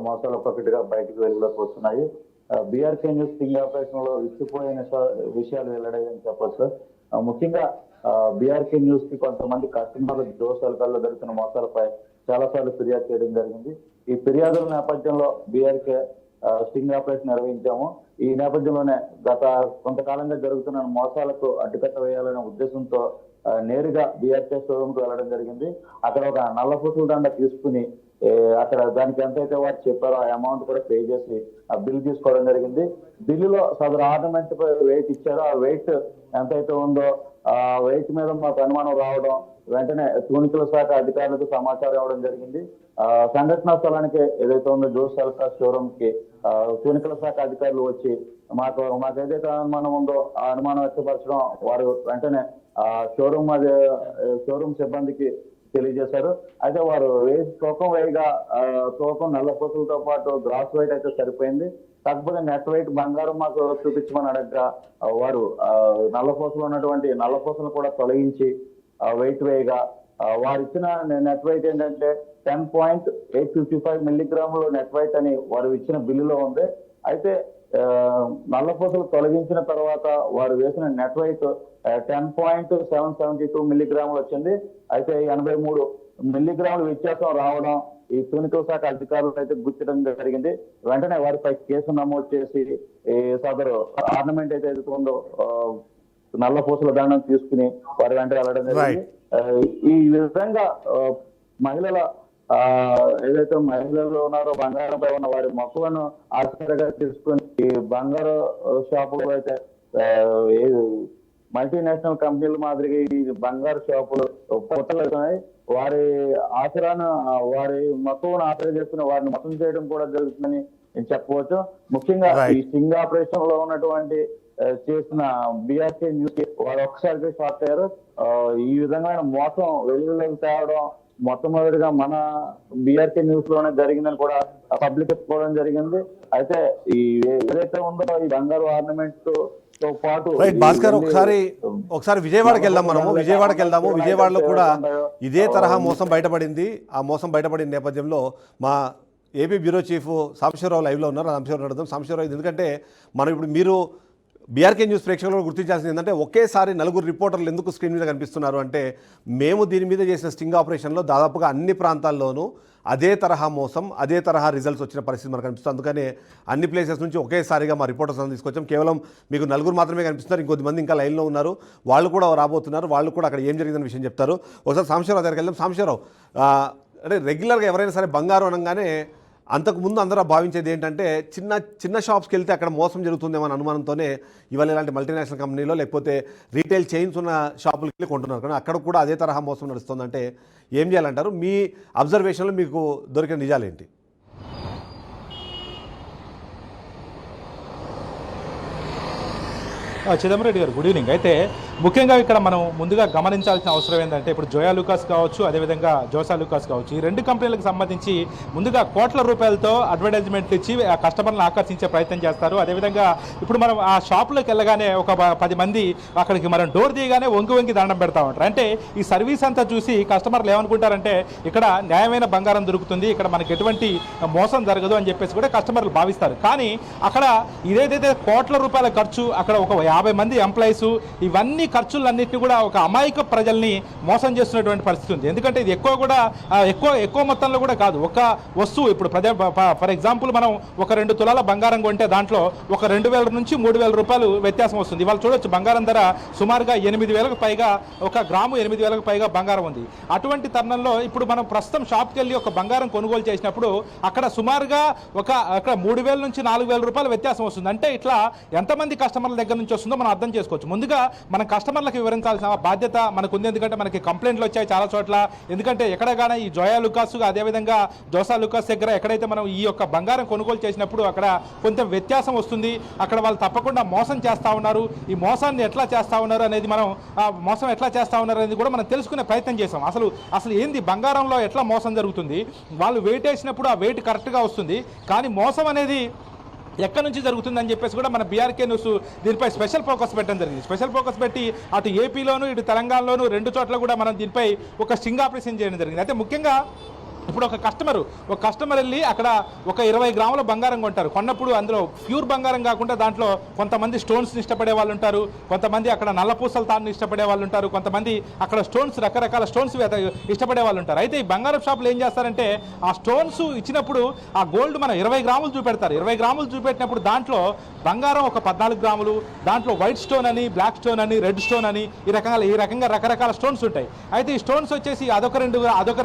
మోసాలు ఒక్కొక్కటిగా బయటకు వెళ్ళిపోతున్నాయి. బీఆర్కే న్యూస్ స్టింగ్ ఆపరేషన్ లో విసిపోయిన విషయాలు వెల్లడని చెప్పొచ్చు సార్. ముఖ్యంగా బీఆర్కే న్యూస్ కి కొంతమంది కస్టమర్లు జోస్ సర్కార్లో జరుగుతున్న మోసాలపై చాలా సార్లు ఫిర్యాదు చేయడం జరిగింది. ఈ ఫిర్యాదుల నేపథ్యంలో బీఆర్కే స్టింగ్ ఆపరేషన్ నిర్వహించాము. ఈ నేపథ్యంలోనే గత కొంతకాలంగా జరుగుతున్న మోసాలకు అడ్డుకట్ట వేయాలనే ఉద్దేశంతో నేరుగా బీఆర్కే షోరూమ్ కు వెళ్ళడం జరిగింది. అక్కడ ఒక నల్ల పూసల దండ తీసుకుని అక్కడ దానికి ఎంతైతే వారు చెప్పారో ఆ అమౌంట్ కూడా పే చేసి ఆ బిల్ తీసుకోవడం జరిగింది. బిల్లులో సదరు ఆర్నమెంట్ వెయిట్ ఇచ్చారో ఆ వెయిట్ ఎంతైతే ఉందో ఆ వెయిట్ మీద మాకు అనుమానం రావడం, వెంటనే తూనికల శాఖ అధికారులకు సమాచారం ఇవ్వడం జరిగింది. సంఘటనా స్థలానికి ఏదైతే ఉందో జోస్ సర్కార్ షోరూమ్ కి తూనికల శాఖ అధికారులు వచ్చి మాకు ఏదైతే అనుమానం ఉందో ఆ అనుమానం వ్యక్తపరచడం, వారు వెంటనే షోరూమ్ సిబ్బందికి తెలియజేశారు. అయితే వారు తూకం నల్ల పూసలతో పాటు గ్రాస్ వెయిట్ అయితే సరిపోయింది. కాకపోతే నెట్ వెయిట్ బంగారం మాకు చూపించమని అడగగా వారు నల్ల పూసలు ఉన్నటువంటి నల్ల పూసలు కూడా తొలగించి వెయిట్ వేయగా వారు ఇచ్చిన నెట్ వెయిట్ ఏంటంటే 10.855 మిల్లీగ్రాములు నెట్ వెయిట్ అని వారు ఇచ్చిన బిల్లులో ఉంది. అయితే నల్ల పూసలు తొలగించిన తర్వాత వారు వేసిన నెట్ వెయిట్ 10.772 మిల్లీగ్రాములు వచ్చింది. అయితే 83 మిల్లీగ్రాముల వ్యత్యాసం రావడం ఈ తూనికల శాఖ అధికారులు అయితే గుర్తించడం జరిగింది. వెంటనే వారిపై కేసు నమోదు చేసి ఈ సదరు ఆర్నమెంట్ అయితే ఉందో నల్ల పూసల దండం తీసుకుని వారి వెంట వెళ్ళడం జరిగింది. ఈ విధంగా మహిళల ఏదైతే మహిళలు ఉన్నారో బంగారంపై ఉన్న వారి మొక్కలను ఆశ్చర్యంగా తీసుకుని ఈ బంగారు షాపులు అయితే మల్టీనేషనల్ కంపెనీల మాదిరిగా ఈ బంగారు షాపులు పుట్టలున్నాయి. వారి ఆచరణ వారి మొక్కలను ఆచరణ చేసుకుని వారిని మోసం చేయడం కూడా జరుగుతుందని చెప్పవచ్చు. ముఖ్యంగా ఈ స్టింగ్ ఆపరేషన్ లో ఉన్నటువంటి చేసిన బీఆర్కే న్యూస్ వాళ్ళు ఒక్కసారిగా షాక్ అయ్యారు. ఈ విధమైన మోసం వెలుగులోకి తేవడం మొట్టమొదటిగా మన బీఆర్కే న్యూస్ లోనే జరిగిందని కూడా పబ్లిక్ చెప్పుకోవడం జరిగింది. అయితే ఈ ఏదైతే ఉందో ఈ బంగారు ఆర్నమెంట్స్ తో పాటు భాస్కర్ ఒకసారి విజయవాడకి వెళ్దాం. విజయవాడకి వెళ్దాము. విజయవాడలో కూడా ఇదే తరహా మోసం బయటపడింది. ఆ మోసం బయటపడిన నేపథ్యంలో మా ఏపీ బ్యూరో చీఫ్ సాంబశివరావు లైవ్లో ఉన్నారు. సాంబశివరావు అడుగుతాం. సాంబశివరావు, ఎందుకంటే మనం ఇప్పుడు మీరు బీఆర్కే న్యూస్ ప్రేక్షకులు గుర్తించాల్సింది ఏంటంటే ఒకేసారి 4 రిపోర్టర్లు ఎందుకు స్క్రీన్ మీద కనిపిస్తున్నారు అంటే, మేము దీని మీద చేసిన స్టింగ్ ఆపరేషన్లో దాదాపుగా అన్ని ప్రాంతాల్లోనూ అదే తరహా మోసం, అదే తరహా రిజల్ట్స్ వచ్చిన పరిస్థితి మనకు కనిపిస్తుంది. అందుకనే అన్ని ప్లేసెస్ నుంచి ఒకేసారిగా మా రిపోర్టర్స్ అని తీసుకొచ్చాం. కేవలం మీకు 4 మాత్రమే కనిపిస్తున్నారు. ఇంకొద్దిమంది ఇంకా లైన్లో ఉన్నారు. వాళ్ళు కూడా రాబోతున్నారు. వాళ్ళు కూడా అక్కడ ఏం జరిగిందనే విషయం చెప్తారు. ఒకసారి సాంబశివరావు దగ్గరికి వెళ్దాం. సాంబశివరావు, అంటే రెగ్యులర్గా ఎవరైనా సరే బంగారం అనగానే అంతకుముందు అందరూ భావించేది ఏంటంటే చిన్న షాప్స్కి వెళ్తే అక్కడ మోసం జరుగుతుందేమో అనే అనుమానంతోనే ఇవాళ ఇలాంటి మల్టీనేషనల్ కంపెనీలో లేకపోతే రీటైల్ చైన్స్ ఉన్న షాపులకి వెళ్ళి కొంటున్నారు. కానీ అక్కడ కూడా అదే తరహా మోసం నడుస్తుందంటే ఏం చేయాలంటారు? మీ అబ్జర్వేషన్లో మీకు దొరికిన నిజాలేంటి? చిదంబరెడ్డి గారు, గుడ్ ఈవినింగ్. అయితే ముఖ్యంగా ఇక్కడ మనం ముందుగా గమనించాల్సిన అవసరం ఏంటంటే, ఇప్పుడు జోయా లూకాస్ కావచ్చు, అదేవిధంగా జోసా లూకాస్ కావచ్చు, ఈ 2 కంపెనీలకు సంబంధించి ముందుగా కోట్ల రూపాయలతో అడ్వర్టైజ్మెంట్లు ఇచ్చి ఆ కస్టమర్లను ఆకర్షించే ప్రయత్నం చేస్తారు. అదేవిధంగా ఇప్పుడు మనం ఆ షాపులోకి వెళ్ళగానే ఒక 10 మంది అక్కడికి మనం డోర్ తీయగానే వంగి దండం పెడతా ఉంటారు. అంటే ఈ సర్వీస్ అంతా చూసి కస్టమర్లు ఏమనుకుంటారంటే ఇక్కడ న్యాయమైన బంగారం దొరుకుతుంది, ఇక్కడ మనకి ఎటువంటి మోసం జరగదు అని చెప్పేసి కూడా కస్టమర్లు భావిస్తారు. కానీ అక్కడ ఇదేదైతే కోట్ల రూపాయల ఖర్చు, అక్కడ ఒక 50 మంది ఎంప్లాయీస్, ఇవన్నీ ఖర్చులన్నింటినీ కూడా ఒక అమాయక ప్రజల్ని మోసం చేస్తున్నటువంటి పరిస్థితి ఉంది. ఎందుకంటే ఇది ఎక్కువ మొత్తంలో కూడా కాదు. ఒక వస్తువు ఇప్పుడు ఫర్ ఎగ్జాంపుల్ మనం ఒక 2 తులాల బంగారం కొంటే దాంట్లో ఒక 2,000 నుంచి 3,000 రూపాయలు వ్యత్యాసం వస్తుంది. ఇవాళ చూడొచ్చు బంగారం ధర సుమారుగా 8,000కు పైగా, ఒక గ్రాము 8,000కు పైగా బంగారం ఉంది. అటువంటి తరుణంలో ఇప్పుడు మనం ప్రస్తుతం షాప్కి వెళ్ళి ఒక బంగారం కొనుగోలు చేసినప్పుడు అక్కడ సుమారుగా అక్కడ 3,000 నుంచి 4,000 రూపాయల వ్యత్యాసం వస్తుంది. అంటే ఇట్లా ఎంతమంది కస్టమర్ల దగ్గర నుంచి వస్తుందో మనం అర్థం చేసుకోవచ్చు. ముందుగా మన కస్టమర్లకు వివరించాల్సిన బాధ్యత మనకు ఉంది. ఎందుకంటే మనకి కంప్లైంట్లు వచ్చాయి చాలా చోట్ల. ఎందుకంటే ఎక్కడగానే ఈ జోయా లూకాస్ అదేవిధంగా జోసా లూకాస్ దగ్గర ఎక్కడైతే మనం ఈ యొక్క బంగారం కొనుగోలు చేసినప్పుడు అక్కడ కొంచెం వ్యత్యాసం వస్తుంది. అక్కడ వాళ్ళు తప్పకుండా మోసం చేస్తూ ఉన్నారు. ఈ మోసాన్ని ఎట్లా చేస్తూ ఉన్నారు అనేది మోసం ఎట్లా చేస్తూ ఉన్నారు అనేది కూడా మనం తెలుసుకునే ప్రయత్నం చేసాం. అసలు ఏంది బంగారంలో ఎట్లా మోసం జరుగుతుంది, వాళ్ళు వెయిట్ వేసినప్పుడు ఆ వెయిట్ కరెక్ట్గా వస్తుంది, కానీ మోసం అనేది ఎక్కడి నుంచి జరుగుతుందని చెప్పేసి కూడా మన బీఆర్కే న్యూస్ దీనిపై స్పెషల్ ఫోకస్ పెట్టడం జరిగింది. స్పెషల్ ఫోకస్ పెట్టి అటు ఏపీలోను ఇటు తెలంగాణలోను 2 చోట్ల కూడా మనం దీనిపై ఒక స్టింగ్ ఆపరేషన్ చేయడం జరిగింది. అయితే ముఖ్యంగా ఇప్పుడు ఒక కస్టమర్ వెళ్ళి అక్కడ ఒక 20 గ్రాముల బంగారం కొంటారు. కొన్నప్పుడు అందులో ప్యూర్ బంగారం కాకుండా దాంట్లో కొంతమంది స్టోన్స్ని ఇష్టపడే వాళ్ళు ఉంటారు, కొంతమంది అక్కడ నల్లపూసల తాడుని ఇష్టపడే వాళ్ళు ఉంటారు, కొంతమంది అక్కడ రకరకాల స్టోన్స్ ఇష్టపడే వాళ్ళు ఉంటారు. అయితే ఈ బంగారం షాపులు ఏం చేస్తారంటే ఆ స్టోన్స్ ఇచ్చినప్పుడు ఆ గోల్డ్ మనం 20 గ్రాములు చూపెడతారు. 20 గ్రాములు చూపెట్టినప్పుడు దాంట్లో బంగారం ఒక 14 గ్రాములు, దాంట్లో వైట్ స్టోన్ అని, బ్లాక్ స్టోన్ అని, రెడ్ స్టోన్ అని ఈ రకంగా రకరకాల స్టోన్స్ ఉంటాయి. అయితే ఈ స్టోన్స్ వచ్చేసి అదొక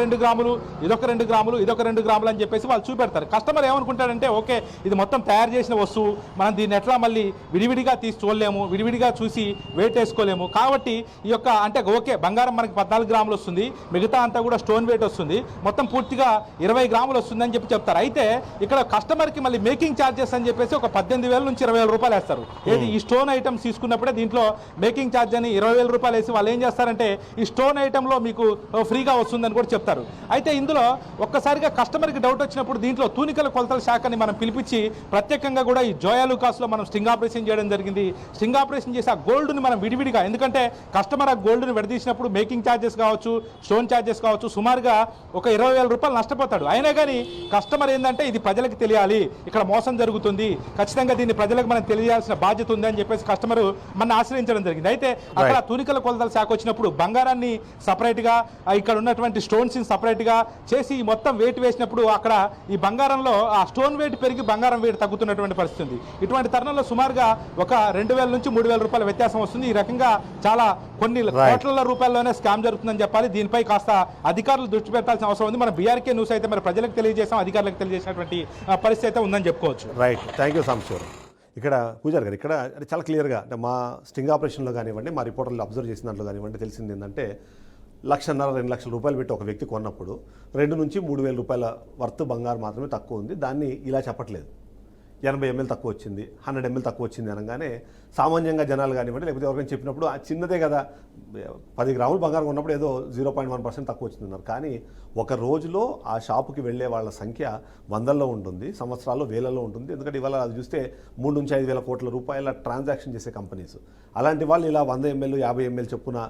2 గ్రాములు, ఇదొక 2 గ్రాములు, ఇదొక 2 గ్రాములు అని చెప్పేసి వాళ్ళు చూపెడతారు. కస్టమర్ ఏమనుకుంటాడంటే ఓకే ఇది మొత్తం తయారు చేసిన వస్తువు, మనం దీన్ని ఎట్లా మళ్ళీ విడివిడిగా తీసి చూడలేము, విడివిడిగా చూసి వెయిట్ వేసుకోలేము. కాబట్టి ఈ యొక్క అంటే ఓకే బంగారం మనకి 14 గ్రాములు వస్తుంది, మిగతా అంతా కూడా స్టోన్ వెయిట్ వస్తుంది, మొత్తం పూర్తిగా 20 గ్రాములు వస్తుంది అని చెప్తారు. అయితే ఇక్కడ కస్టమర్కి మళ్ళీ మేకింగ్ ఛార్జెస్ అని చెప్పేసి ఒక 18,000 నుంచి 20,000 రూపాయలు వేస్తారు. ఏది ఈ స్టోన్ ఐటమ్స్ తీసుకున్నప్పుడే దీంట్లో మేకింగ్ ఛార్జ్ అని 20,000 రూపాయలు వేసి వాళ్ళు ఏం చేస్తారంటే ఈ స్టోన్ ఐటెంలో మీకు ఫ్రీగా వస్తుందని కూడా చెప్తారు. అయితే ఇందులో ఒక్కసారిగా కస్టమర్కి డౌట్ వచ్చినప్పుడు దీంట్లో తూనికల కొలతల శాఖని మనం పిలిపించి ప్రత్యేకంగా కూడా ఈ జోయా లూకాస్లో మనం స్టింగ్ ఆపరేషన్ చేయడం జరిగింది. స్టింగ్ ఆపరేషన్ చేసి ఆ గోల్డ్ని మనం విడివిడిగా, ఎందుకంటే కస్టమర్ ఆ గోల్డ్ని విడదీసినప్పుడు మేకింగ్ ఛార్జెస్ కావచ్చు, స్టోన్ ఛార్జెస్ కావచ్చు, సుమారుగా ఒక 20,000 రూపాయలు నష్టపోతాడు. అయినా కానీ కస్టమర్ ఏంటంటే ఇది ప్రజలకు తెలియాలి, ఇక్కడ మోసం జరుగుతుంది, ఖచ్చితంగా దీన్ని ప్రజలకు మనం తెలియాల్సిన బాధ్యత ఉంది అని చెప్పేసి కస్టమర్ మన ఆశ్రయించడం జరిగింది. అయితే అక్కడ తూనికల కొలతల శాఖ వచ్చినప్పుడు బంగారాన్ని సపరేట్గా, ఇక్కడ ఉన్నటువంటి స్టోన్స్ సపరేట్గా చేసి మొత్తం వెయిట్ వేసినప్పుడు అక్కడ ఈ బంగారంలో ఆ స్టోన్ వెయిట్ పెరిగి బంగారం వెయిట్ తగ్గుతున్నటువంటి పరిస్థితి ఉంది. ఇటువంటి తరుణంలో సుమారుగా ఒక 2,000 నుంచి 3,000 రూపాయల వ్యత్యాసం వస్తుంది. ఈ రకంగా చాలా కొన్ని కోట్ల రూపాయల్లోనే స్కామ్ జరుగుతుందని చెప్పాలి. దీనిపై కాస్త అధికారులు దృష్టి పెట్టాల్సిన అవసరం ఉంది. మన బీఆర్కే న్యూస్ అయితే మరి ప్రజలకు తెలియజేసాం, అధికారులకు తెలియజేసినటువంటి పరిస్థితి అయితే ఉందని చెప్పుకోవచ్చు. Right, thank you Sambasivarao. ఇక్కడ పూజారి గారు, ఇక్కడ చాలా క్లియర్గా అంటే మా స్టింగ్ ఆపరేషన్లో కానివ్వండి, మా రిపోర్టర్లు అబ్జర్వ్ చేసిన దాంట్లో కానివ్వండి తెలిసింది ఏంటంటే 1,50,000 2 లక్షల రూపాయలు పెట్టి ఒక వ్యక్తి కొన్నప్పుడు 2 నుంచి 3,000 రూపాయల వర్త్ బంగారు మాత్రమే తక్కువ ఉంది. దాన్ని ఇలా చెప్పట్లేదు. 80 ml తక్కువ వచ్చింది, 100 ml తక్కువ వచ్చింది అనగానే సామాన్యంగా జనాలు కానివ్వండి లేకపోతే ఎవరికైనా చెప్పినప్పుడు ఆ చిన్నదే కదా, 10 గ్రాములు బంగారం ఉన్నప్పుడు ఏదో 0.1% తక్కువ వచ్చిందన్నారు. కానీ ఒక రోజులో ఆ షాపుకి వెళ్ళే వాళ్ళ సంఖ్య వందల్లో ఉంటుంది, సంవత్సరాల్లో వేలలో ఉంటుంది. ఎందుకంటే ఇవాళ అది చూస్తే 3 నుంచి 5 వేల కోట్ల రూపాయల ట్రాన్సాక్షన్ చేసే కంపెనీస్. అలాంటి వాళ్ళు ఇలా 100 ml 50 ml చొప్పున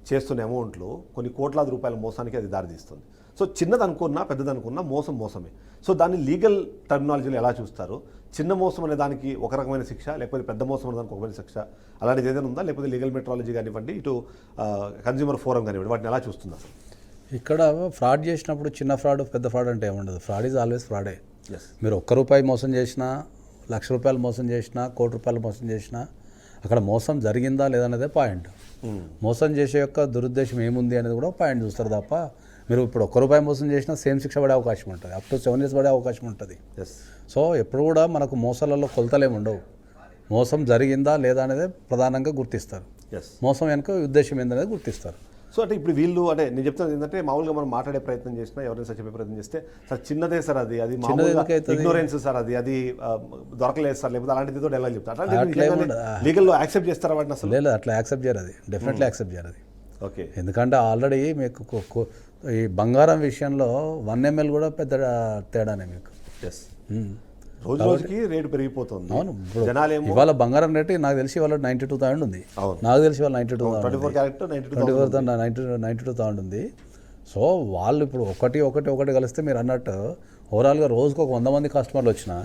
చేస్తున్న అమౌంట్లు కొన్ని కోట్లాది రూపాయల మోసానికి అది దారితీస్తుంది. సో చిన్నదనుకున్నా పెద్దదనుకున్నా మోసమే. సో దాన్ని లీగల్ టర్మినాలజీలో ఎలా చూస్తారు? చిన్న మోసం అనే దానికి ఒక రకమైన శిక్ష, లేకపోతే పెద్ద మోసం అనే దానికి ఒక రకమైన శిక్ష, అలాంటిది ఏదైనా ఉందా? లేకపోతే లీగల్ మెట్రాలజీ కానివ్వండి, ఇటు కన్జ్యూమర్ ఫోరం కానివ్వండి, వాటిని ఎలా చూస్తున్నారు? ఇక్కడ ఫ్రాడ్ చేసినప్పుడు చిన్న ఫ్రాడ్ పెద్ద ఫ్రాడ్ అంటే ఏముండదు. ఫ్రాడ్ ఈజ్ ఆల్వేస్ ఫ్రాడే. ఎస్. మీరు ₹1 మోసం చేసినా, ₹1,00,000 మోసం చేసినా, ₹1,00,00,000 మోసం చేసినా అక్కడ మోసం జరిగిందా లేదనేదే పాయింట్. మోసం చేసే యొక్క దురుద్దేశం ఏముంది అనేది కూడా పాయింట్ చూస్తారు తప్ప మీరు ఇప్పుడు ₹1 మోసం చేసినా సేమ్ శిక్ష పడే అవకాశం ఉంటుంది, అప్ టు 7 years పడే అవకాశం ఉంటుంది. ఎస్. సో ఎప్పుడు కూడా మనకు మోసాలలో కొలతలేము ఉండవు. మోసం జరిగిందా లేదా అనేది ప్రధానంగా గుర్తిస్తారు. ఎస్. మోసం వెనుక ఉద్దేశం ఏందనేది గుర్తిస్తారు. సో అంటే ఇప్పుడు వీళ్ళు అంటే నేను చెప్తాను ఏంటంటే మామూలుగా మనం మాట్లాడే ప్రయత్నం చేసినా ఎవరైనా చెప్పే ప్రయత్నం చేస్తే సార్ చిన్నదే సార్ అది మామూలుగా ఎందుకైతుంది? ఇగ్నోరెన్స్ సార్ అది దొరకలేదు సార్, లేకపోతే అలాంటిది ఏదో ఎలా చెప్తారు అట్లా అలాంటి లీగల్లో యాక్సెప్ట్ చేస్తారా వాటిని అసలు? లేదు, అట్లా యాక్సెప్ట్ చేయరు, అది డెఫినెట్లీ యాక్సెప్ట్ చేయరు అది. ఓకే. ఎందుకంటే ఆల్రెడీ మీకు ఈ బంగారం విషయంలో 1 ml కూడా పెద్ద తేడానే మీకు. ఎస్. రోజు రోజుకి రేటు పెరిగిపోతుంది. అవును, జనాలేమో ఇవాళ బంగారం రేటు నాకు తెలిసి ఇవాళ 92,000 ఉంది. నాకు తెలిసి ఇవాళ 24 క్యారెట్ 92,000 ఉంది. సో వాళ్ళు ఇప్పుడు ఒకటి కలిస్తే మీరు అన్నట్టు ఓవరాల్గా రోజుకు ఒక 100 మంది కస్టమర్లు వచ్చినా